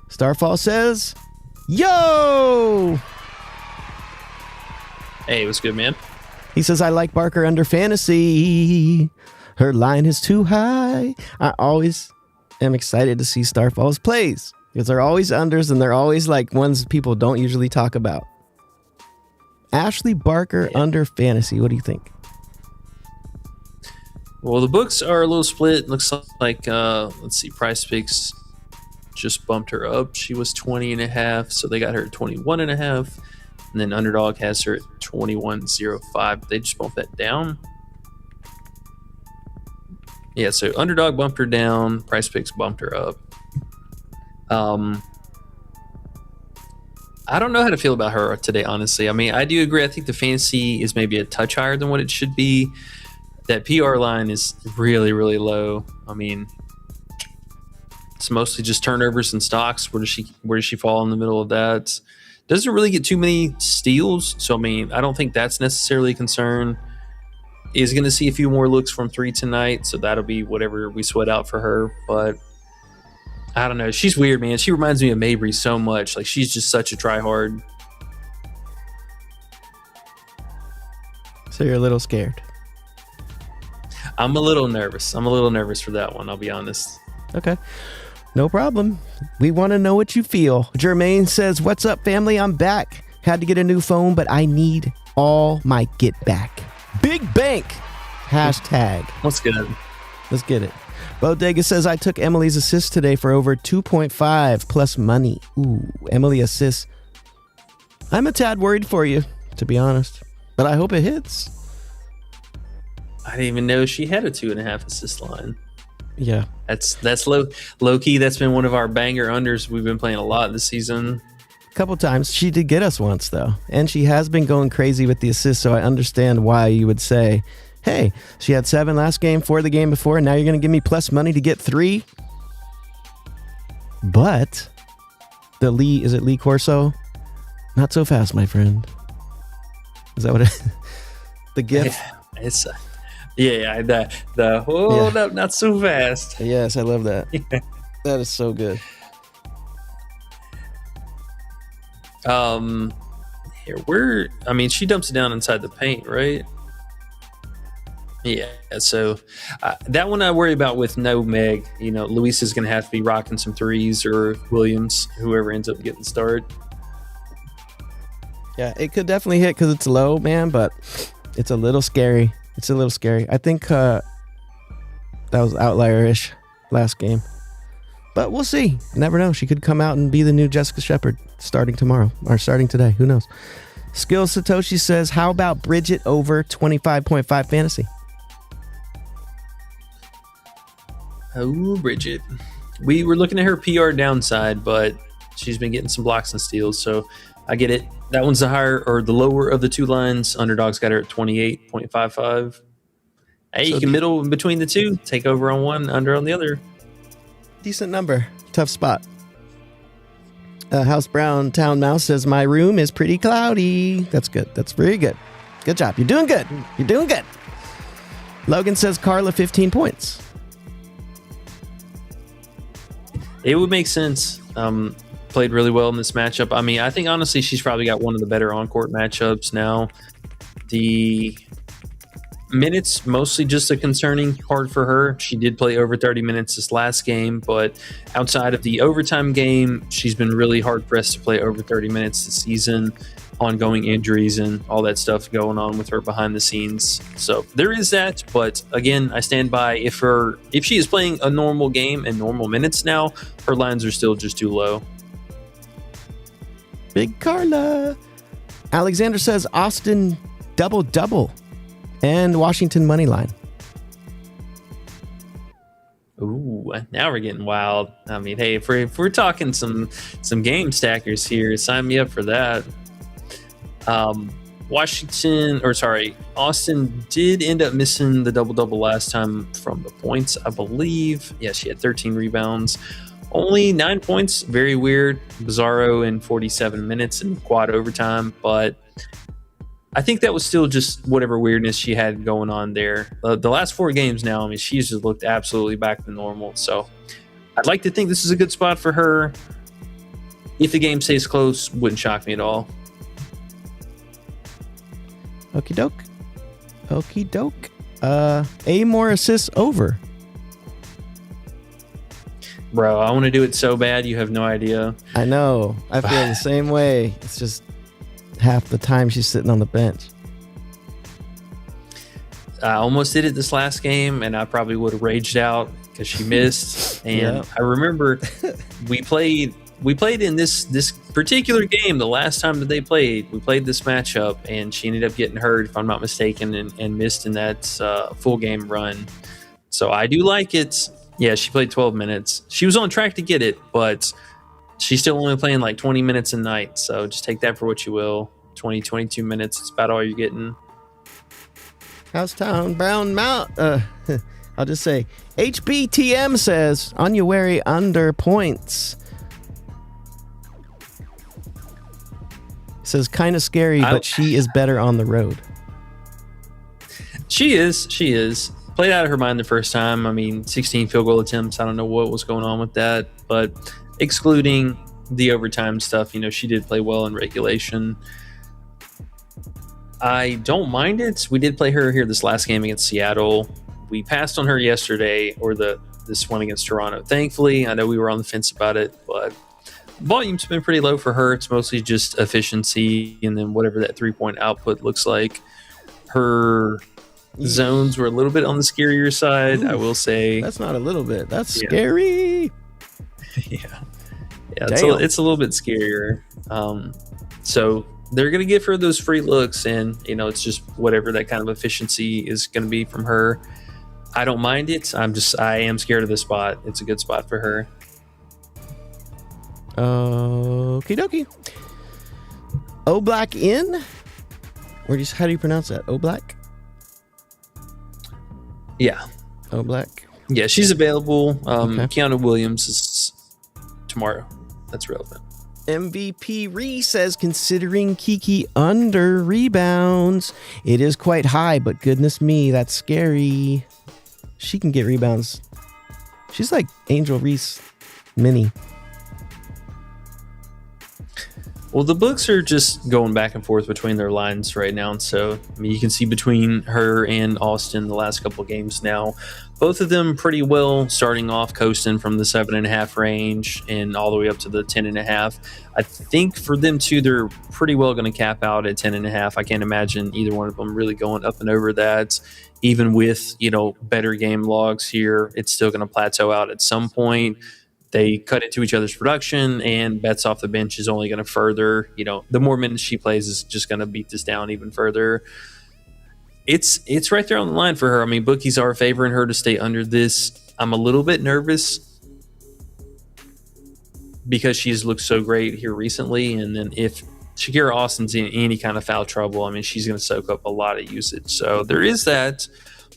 Starfall says, yo! Hey, what's good, man? He says, I like Barker under fantasy. Her line is too high. I always am excited to see Starfall's plays because they're always unders and they're always like ones people don't usually talk about. Ashley Barker under fantasy. What do you think? Well, the books are a little split. Looks like, let's see, Prizepicks just bumped her up. She was 20.5, so they got her at 21.5. And then Underdog has her at 21.05. They just bumped that down. Yeah, so Underdog bumped her down. Prizepicks bumped her up. I don't know how to feel about her today, honestly. I mean, I do agree. I think the fantasy is maybe a touch higher than what it should be. That PR line is really, really low. I mean, it's mostly just turnovers and stocks. Where does she fall in the middle of that? Doesn't really get too many steals. So, I mean, I don't think that's necessarily a concern. Is going to see a few more looks from 3 tonight. So that'll be whatever we sweat out for her. But I don't know. She's weird, man. She reminds me of Mabry so much. Like, she's just such a tryhard. So you're a little scared. I'm a little nervous. I'm a little nervous for that one. I'll be honest. Okay. No problem. We want to know what you feel. Jermaine says, "What's up, family? I'm back. Had to get a new phone, but I need all my get back. Big bank. Hashtag. Let's get it. Let's get it." Bodega says, "I took Emily's assist today for over 2.5 plus money." Ooh, Emily assists. I'm a tad worried for you, to be honest, but I hope it hits. I didn't even know she had a 2.5 assist line. Yeah. That's low key. That's been one of our banger unders we've been playing a lot this season. A couple times. She did get us once, though. And she has been going crazy with the assists, so I understand why you would say, hey, she had 7 last game, 4 the game before, and now you're going to give me plus money to get 3? But is it Lee Corso? Not so fast, my friend. Is that what it the gift? Yeah, it's the hold up, not so fast. Yes, I love that. That is so good. She dumps it down inside the paint, right? Yeah, so that one I worry about with no Meg. You know, Luis is going to have to be rocking some threes, or Williams, whoever ends up getting the start. Yeah, it could definitely hit because it's low, man, but it's a little scary. I think that was outlier-ish last game. But we'll see. Never know. She could come out and be the new Jessica Shepard starting tomorrow or starting today. Who knows? Skill Satoshi says, how about Bridget over 25.5 fantasy? Oh, Bridget. We were looking at her PR downside, but she's been getting some blocks and steals, so I get it. That one's the higher or the lower of the two lines. Underdog's got her at 28.55. Hey, so you can middle in between the two. Take over on one, under on the other. Decent number. Tough spot. House Brown Town Mouse says, my room is pretty cloudy. That's good. That's very good. Good job. You're doing good. Logan says, Carla, 15 points. It would make sense. Played really well in this matchup. I mean, I think honestly she's probably got one of the better on-court matchups now. The minutes, mostly just a concerning part for her. She did play over 30 minutes this last game, but outside of the overtime game, she's been really hard-pressed to play over 30 minutes this season. Ongoing injuries and all that stuff going on with her behind the scenes. So there is that, but again, I stand by if she is playing a normal game and normal minutes now, her lines are still just too low. Big Carla. Alexander says Austin double and Washington money line. Ooh, now we're getting wild. I mean, hey, if we're talking some game stackers here, sign me up for that. Austin did end up missing the double last time from the points, I believe. Yeah, she had 13 rebounds. Only 9 points. Very weird. Bizarro in 47 minutes in quad overtime. But I think that was still just whatever weirdness she had going on there. The last 4 games now, I mean, she's just looked absolutely back to normal. So I'd like to think this is a good spot for her. If the game stays close, wouldn't shock me at all. Okie doke. A more assists over. Bro, I want to do it so bad, you have no idea. I know. I feel the same way. It's just half the time she's sitting on the bench. I almost did it this last game, and I probably would have raged out because she missed. And yep. I remember we played in this particular game the last time that they played. We played this matchup, and she ended up getting hurt, if I'm not mistaken, and missed in that full game run. So I do like it. Yeah, she played 12 minutes. She was on track to get it, but she's still only playing like 20 minutes a night. So just take that for what you will. 20, 22 minutes. It's about all you're getting. Housetown Brown Mount. I'll just say HBTM says Onuwari under points. Says kind of scary, but she is better on the road. She is. Played out of her mind the first time. I mean, 16 field goal attempts. I don't know what was going on with that, but excluding the overtime stuff, she did play well in regulation. I don't mind it. We did play her here this last game against Seattle. We passed on her yesterday, or this one against Toronto. Thankfully, I know we were on the fence about it, but volume's been pretty low for her. It's mostly just efficiency and then whatever that 3-point output looks like. Her zones were a little bit on the scarier side, I will say. That's not a little bit. That's scary. Yeah, it's a little bit scarier. So they're going to give her those free looks, and it's just whatever that kind of efficiency is going to be from her. I don't mind it. I am scared of this spot. It's a good spot for her. Okie dokie. Oblak in? How do you pronounce that? Oblak? Yeah. Oblak. Yeah, she's available. Okay. Keanu Williams is tomorrow. That's relevant. MVP Ree says, considering Kiki under rebounds, it is quite high, but goodness me, that's scary. She can get rebounds. She's like Angel Reese mini. Well, the books are just going back and forth between their lines right now. So, you can see between her and Austin the last couple of games now, both of them pretty well starting off coasting from the 7.5 range and all the way up to the 10.5. I think for them too, they're pretty well going to cap out at 10.5. I can't imagine either one of them really going up and over that. Even with, better game logs here, it's still going to plateau out at some point. They cut into each other's production, and Betts off the bench is only going to further, the more minutes she plays is just going to beat this down even further. It's right there on the line for her. I mean, bookies are favoring her to stay under this. I'm a little bit nervous because she's looked so great here recently, and then if Shakira Austin's in any kind of foul trouble, I mean, she's going to soak up a lot of usage. So there is that.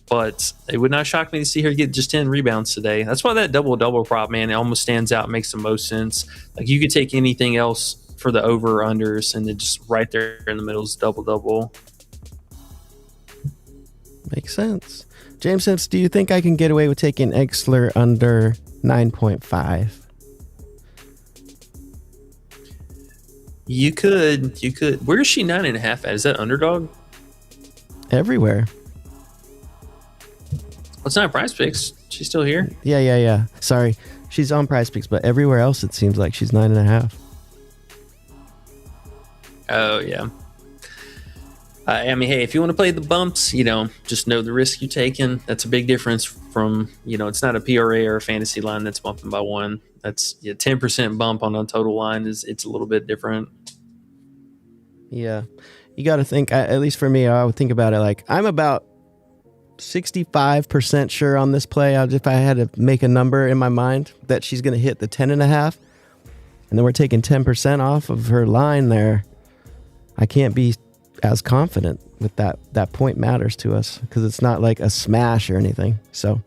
But it would not shock me to see her get just 10 rebounds today. That's why that double-double prop, man, it almost stands out, makes the most sense. Like, you could take anything else for the over-unders, and then just right there in the middle is double-double. Makes sense. James Sims, do you think I can get away with taking Exler under 9.5? You could. Where is she 9.5 at? Is that Underdog? Everywhere. Well, it's not Prizepicks. She's still here. Yeah. Sorry. She's on Prizepicks, but everywhere else it seems like she's 9.5. Oh, yeah. I mean, hey, if you want to play the bumps, just know the risk you're taking. That's a big difference from, it's not a PRA or a fantasy line that's bumping by one. That's 10% bump on a total line. It's a little bit different. Yeah. You got to think, at least for me, I would think about it like I'm about 65% sure on this play. If I had to make a number in my mind that she's going to hit the 10.5, and then we're taking 10% off of her line there, I can't be as confident with that. That point matters to us because it's not like a smash or anything. So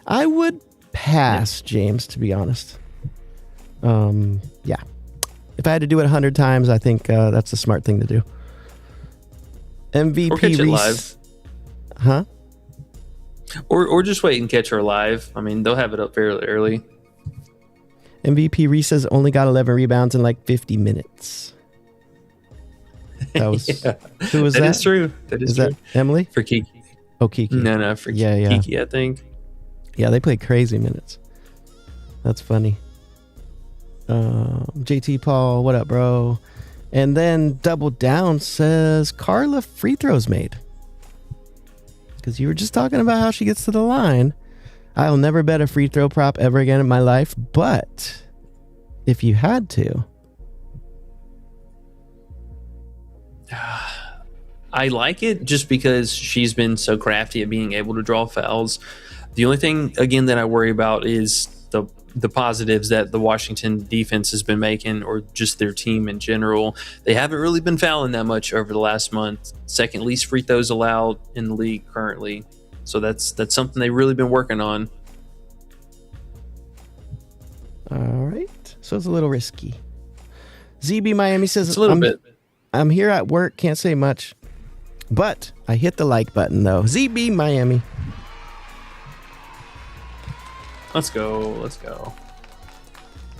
I would pass, James, to be honest. Yeah. If I had to do it 100 times, I think that's a smart thing to do. MVP or catch it live. Huh? Or just wait and catch her live. I mean, they'll have it up fairly early. MVP Reese has only got 11 rebounds in like 50 minutes. That was who was that? That is true. That is true. That Emily? For Kiki. Oh, Kiki. No, for Kiki, I think. Yeah, they play crazy minutes. That's funny. JT Paul, what up, bro? And then Double Down says Carla free throws made. Because you were just talking about how she gets to the line. I'll never bet a free throw prop ever again in my life, but if you had to. I like it just because she's been so crafty at being able to draw fouls. The only thing, again, that I worry about is the positives that the Washington defense has been making, or just their team in general. They haven't really been fouling that much over the last month. Second least free throws allowed in the league currently. So that's something they've really been working on. All right. So it's a little risky. ZB Miami says, It's a little bit. I'm here at work, can't say much, but I hit the like button though. ZB Miami. Let's go.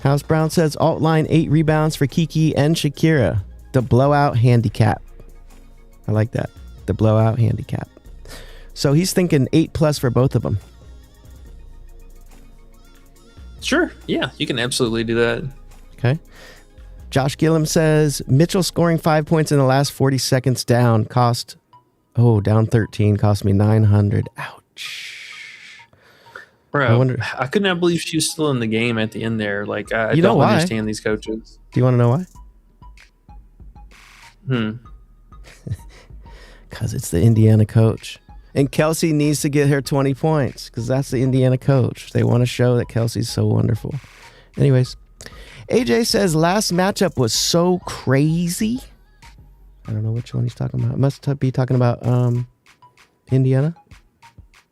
House Brown says alt line 8 rebounds for Kiki and Shakira. The blowout handicap. I like that. The blowout handicap. So he's thinking 8+ for both of them. Sure. Yeah, you can absolutely do that. Okay. Josh Gillum says Mitchell scoring 5 points in the last 40 seconds down down 13 cost me 900. Ouch. Bro, I could not believe she was still in the game at the end there. Like, I don't understand these coaches. Do you want to know why? Because it's the Indiana coach. And Kelsey needs to get her 20 points because that's the Indiana coach. They want to show that Kelsey's so wonderful. Anyways, AJ says last matchup was so crazy. I don't know which one he's talking about. It must be talking about Indiana.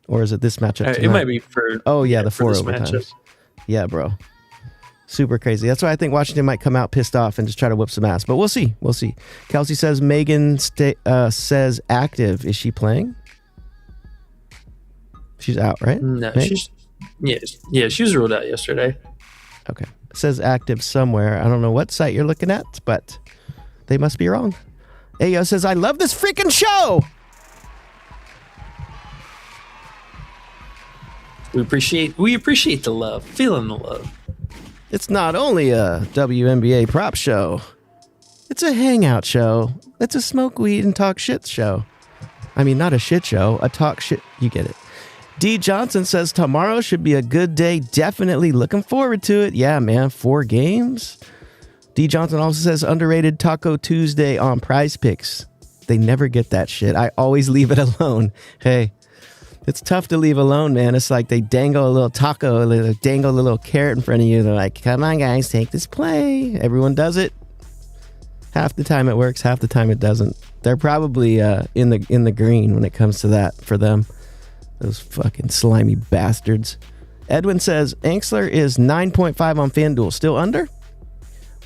Or is it this matchup tonight? It might be for... Oh, yeah, the 4 this overtimes. matchup. Yeah, bro. Super crazy. That's why I think Washington might come out pissed off and just try to whip some ass. But we'll see. Kelsey says Megan says active. Is she playing? She's out, right? No, she was ruled out yesterday. Okay. It says active somewhere. I don't know what site you're looking at, but they must be wrong. Ayo says, I love this freaking show. We appreciate the love, feeling the love. It's not only a WNBA prop show. It's a hangout show. It's a smoke weed and talk shit show. I mean, not a shit show, a talk shit. You get it. D. Johnson says tomorrow should be a good day. Definitely looking forward to it. Yeah, man, 4 games. D. Johnson also says underrated Taco Tuesday on Prizepicks. They never get that shit. I always leave it alone. Hey. It's tough to leave alone, man. It's like they dangle a little taco, they dangle a little carrot in front of you. They're like, come on, guys, take this play. Everyone does it. Half the time it works, half the time it doesn't. They're probably in the green when it comes to that for them. Those fucking slimy bastards. Edwin says, Anxler is 9.5 on FanDuel. Still under?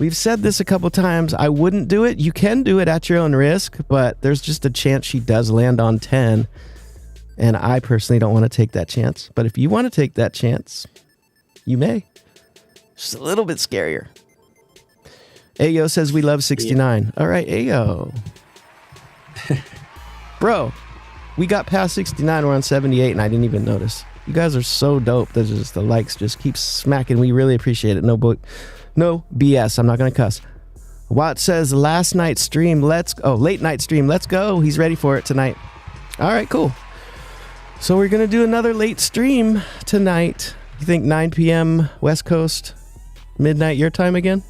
We've said this a couple times. I wouldn't do it. You can do it at your own risk, but there's just a chance she does land on 10. And I personally don't want to take that chance. But if you want to take that chance, you may. Just a little bit scarier. Ayo says we love 69. Yeah. All right, Ayo. Bro, we got past 69. We're on 78, and I didn't even notice. You guys are so dope. There's just the likes just keep smacking. We really appreciate it. No BS. I'm not going to cuss. Watt says late night stream. Let's go. He's ready for it tonight. All right, cool. So we're going to do another late stream tonight. You think 9 p.m. West Coast, midnight your time again?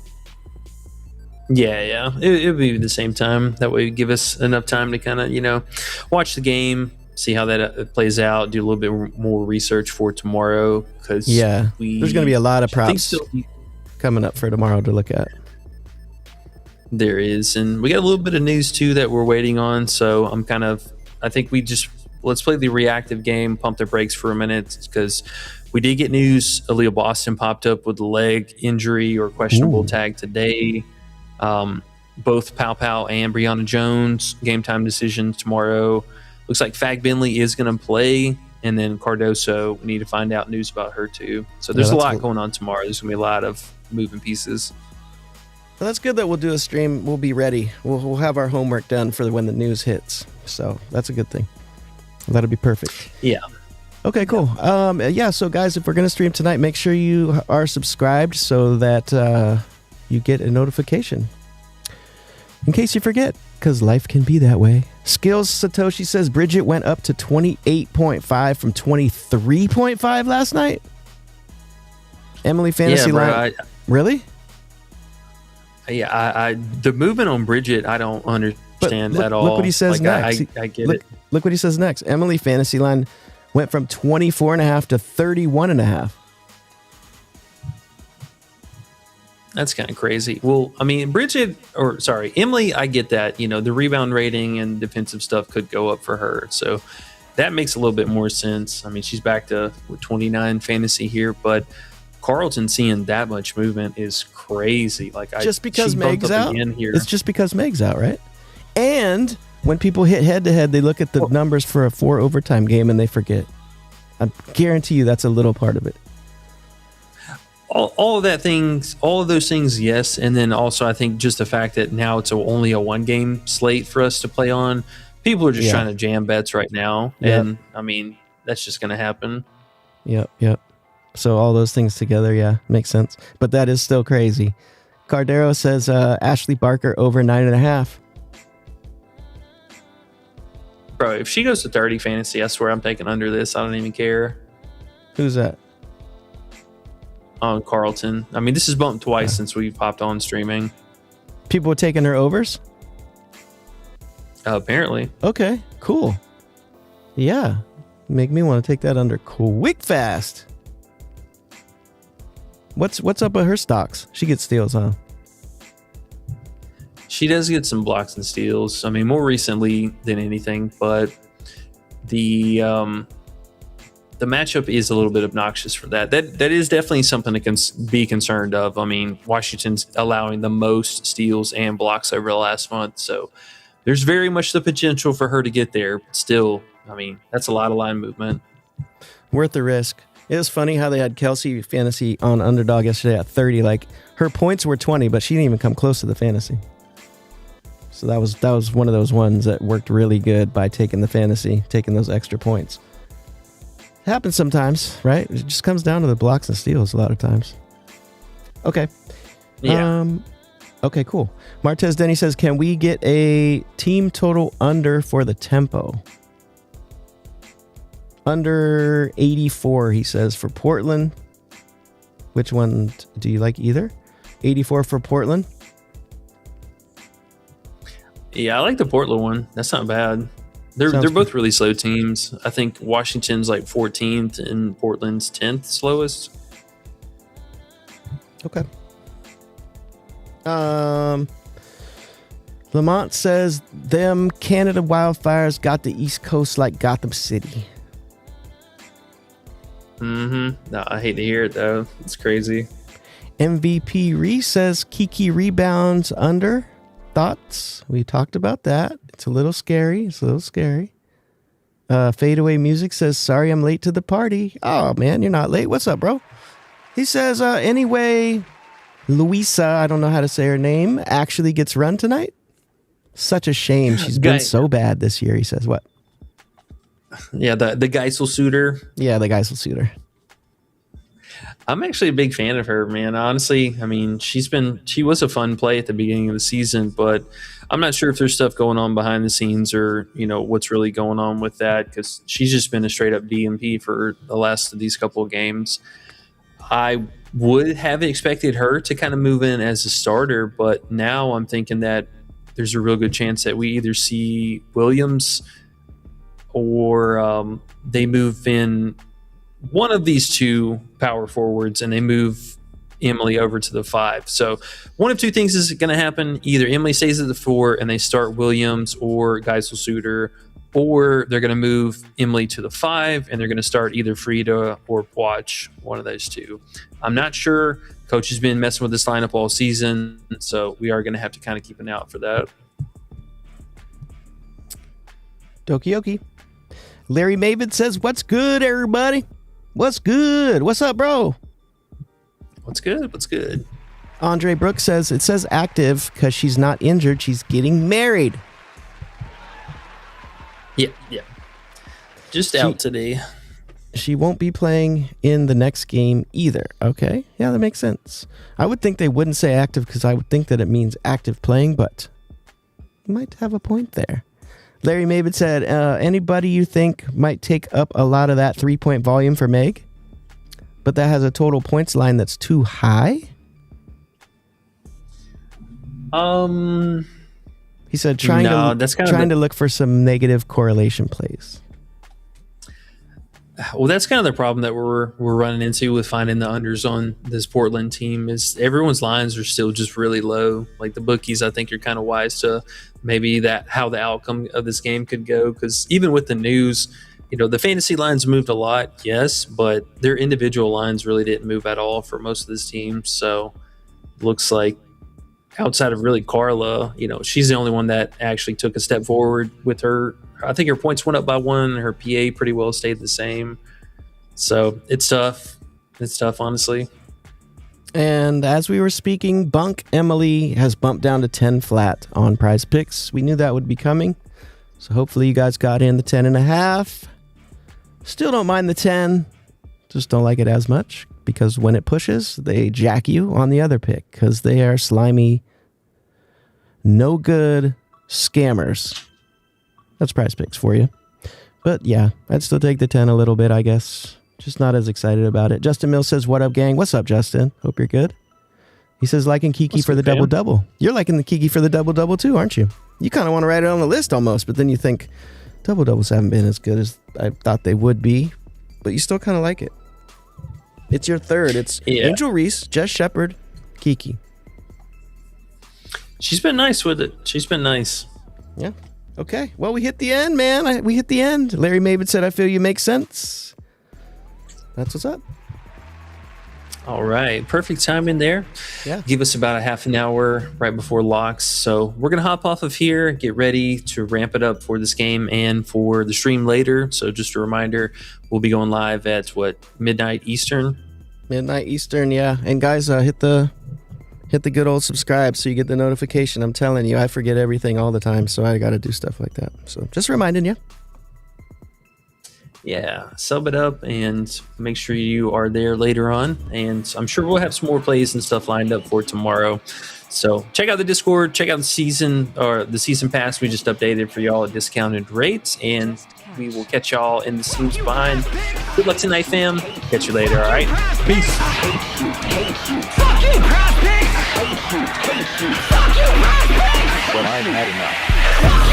Yeah. It'll be the same time. That way, give us enough time to kind of, watch the game, see how that plays out, do a little bit more research for tomorrow. Because there's going to be a lot of props coming up for tomorrow to look at. There is. And we got a little bit of news, too, that we're waiting on. So I think let's play the reactive game, pump the brakes for a minute, because we did get news. Aaliyah Boston popped up with a leg injury or questionable tag today. Both Pau and Breonna Jones, game time decisions tomorrow. Looks like Fag Bentley is going to play, and then Cardoso, we need to find out news about her too. So there's a lot going on tomorrow. There's going to be a lot of moving pieces. Well, that's good that we'll do a stream. We'll be ready. We'll have our homework done for when the news hits. So that's a good thing. That'll be perfect. Yeah. Okay, cool. So guys, if we're going to stream tonight, make sure you are subscribed so that you get a notification. In case you forget, because life can be that way. Skills Satoshi says Bridget went up to 28.5 from 23.5 last night. Emily Fantasy Line. Really? Yeah, the movement on Bridget, I don't understand. understand at all. Look what he says next. I get it. Look what he says next. Emily fantasy line went from 24.5 to 31.5. That's kind of crazy. Well, I mean, Emily, I get that. You know, the rebound rating and defensive stuff could go up for her. So that makes a little bit more sense. I mean, she's back to 29 fantasy here, but Carlton seeing that much movement is crazy. Like, just because she bumped Meg's up out, again here. it's just because Meg's out, right? And when people hit head to head, they look at the numbers for a 4 overtime game and they forget. I guarantee you that's a little part of it. All of those things, yes. And then also, I think just the fact that now it's only a 1-game slate for us to play on. People are just trying to jam bets right now. Yep. And I mean, that's just going to happen. Yep. So all those things together, makes sense. But that is still crazy. Cardero says Ashley Barker over 9.5. Bro, if she goes to 30 fantasy, I swear I'm taking under this. I don't even care. Who's that? On Carlton. I mean, this is bumped twice since we've popped on streaming. People taking her overs? Apparently. Okay, cool. Yeah. Make me want to take that under quick fast. What's up with her stocks? She gets steals, huh? She does get some blocks and steals. I mean, more recently than anything, but the matchup is a little bit obnoxious for that. That is definitely something to be concerned of. I mean, Washington's allowing the most steals and blocks over the last month, so there's very much the potential for her to get there. But still, I mean, that's a lot of line movement. Worth the risk. It was funny how they had Kelsey fantasy on Underdog yesterday at 30. Like, her points were 20, but she didn't even come close to the fantasy. So that was one of those ones that worked really good by taking the fantasy, taking those extra points. It happens sometimes, right? It just comes down to the blocks and steals a lot of times. Okay. Yeah. Okay, cool. Martez Denny says, can we get a team total under for the tempo? Under 84, he says, for Portland. Which one do you like either? 84 for Portland? Yeah, I like the Portland one. That's not bad. They're both really slow teams. I think Washington's like 14th and Portland's 10th slowest. Okay. Lamont says, them Canada wildfires got the East Coast like Gotham City. No, I hate to hear it, though. It's crazy. MVP Reese says, Kiki rebounds under. Thoughts? We talked about that. It's a little scary. Fadeaway Music says, sorry I'm late to the party. Oh, man, you're not late. What's up, bro? He says, anyway, Louisa, I don't know how to say her name, actually gets run tonight. Such a shame. She's been so bad this year, he says. What? Yeah, the Geisel suitor. Yeah, the Geisel suitor. I'm actually a big fan of her, man. Honestly, I mean, she was a fun play at the beginning of the season, but I'm not sure if there's stuff going on behind the scenes or, you know, what's really going on with that, because she's just been a straight up DMP for the last of these couple of games. I would have expected her to kind of move in as a starter, but now I'm thinking that there's a real good chance that we either see Williams or they move in one of these two power forwards and they move Emily over to the 5. So one of two things is going to happen. Either Emily stays at the 4 and they start Williams or Geisel Suter, or they're going to move Emily to the 5 and they're going to start either Frida or Poach, one of those two. I'm not sure. Coach has been messing with this lineup all season, so we are going to have to kind of keep an eye out for that. Dokioki. Larry Maven says, what's good, everybody? What's good? What's up, bro? What's good? Andre Brooks says, it says active because she's not injured. She's getting married. Yeah. Just out today. She won't be playing in the next game either. Okay. Yeah, that makes sense. I would think they wouldn't say active because I would think that it means active playing, but you might have a point there. Larry Maven said, anybody you think might take up a lot of that 3-point volume for Meg, but that has a total points line that's too high? He said that's trying to look for some negative correlation plays. Well, that's kind of the problem that we're running into with finding the unders on this Portland team is everyone's lines are still just really low. Like the bookies, I think you're kind of wise to maybe how the outcome of this game could go. Because even with the news, the fantasy lines moved a lot, yes, but their individual lines really didn't move at all for most of this team. So looks like outside of really Carla, she's the only one that actually took a step forward with her. I think her points went up by 1. Her PA pretty well stayed the same. So it's tough. It's tough, honestly. And as we were speaking, Bunk Emily has bumped down to 10 flat on Prizepicks. We knew that would be coming. So hopefully you guys got in the 10.5. Still don't mind the 10. Just don't like it as much because when it pushes, they jack you on the other pick because they are slimy, no good scammers. That's Prizepicks for you. But yeah, I'd still take the 10 a little bit, I guess. Just not as excited about it. Justin Mills says, what up, gang? What's up, Justin? Hope you're good. He says, liking Kiki for the double-double. You're liking the Kiki for the double-double too, aren't you? You kind of want to write it on the list almost, but then you think double-doubles haven't been as good as I thought they would be. But you still kind of like it. It's your third. It's Angel Reese, Jess Shepard, Kiki. She's been nice with it. She's been nice. Yeah. Okay. Well, we hit the end, man. We hit the end. Larry Maven said, I feel you make sense. That's what's up. All right. Perfect timing there. Yeah. Give us about a half an hour right before locks. So we're going to hop off of here, get ready to ramp it up for this game and for the stream later. So just a reminder, we'll be going live at midnight Eastern? Midnight Eastern, yeah. And guys, hit the good old subscribe so you get the notification. I'm telling you, I forget everything all the time, so I got to do stuff like that. So just reminding you. Yeah, sub it up and make sure you are there later on. And I'm sure we'll have some more plays and stuff lined up for tomorrow. So check out the Discord, check out the season pass we just updated for y'all at discounted rates. And we will catch y'all in the scenes behind. Good luck tonight, fam. Catch you later, all right? Peace. Fuck you, Prizepicks! Fuck you, Prizepicks! Well, I've had enough.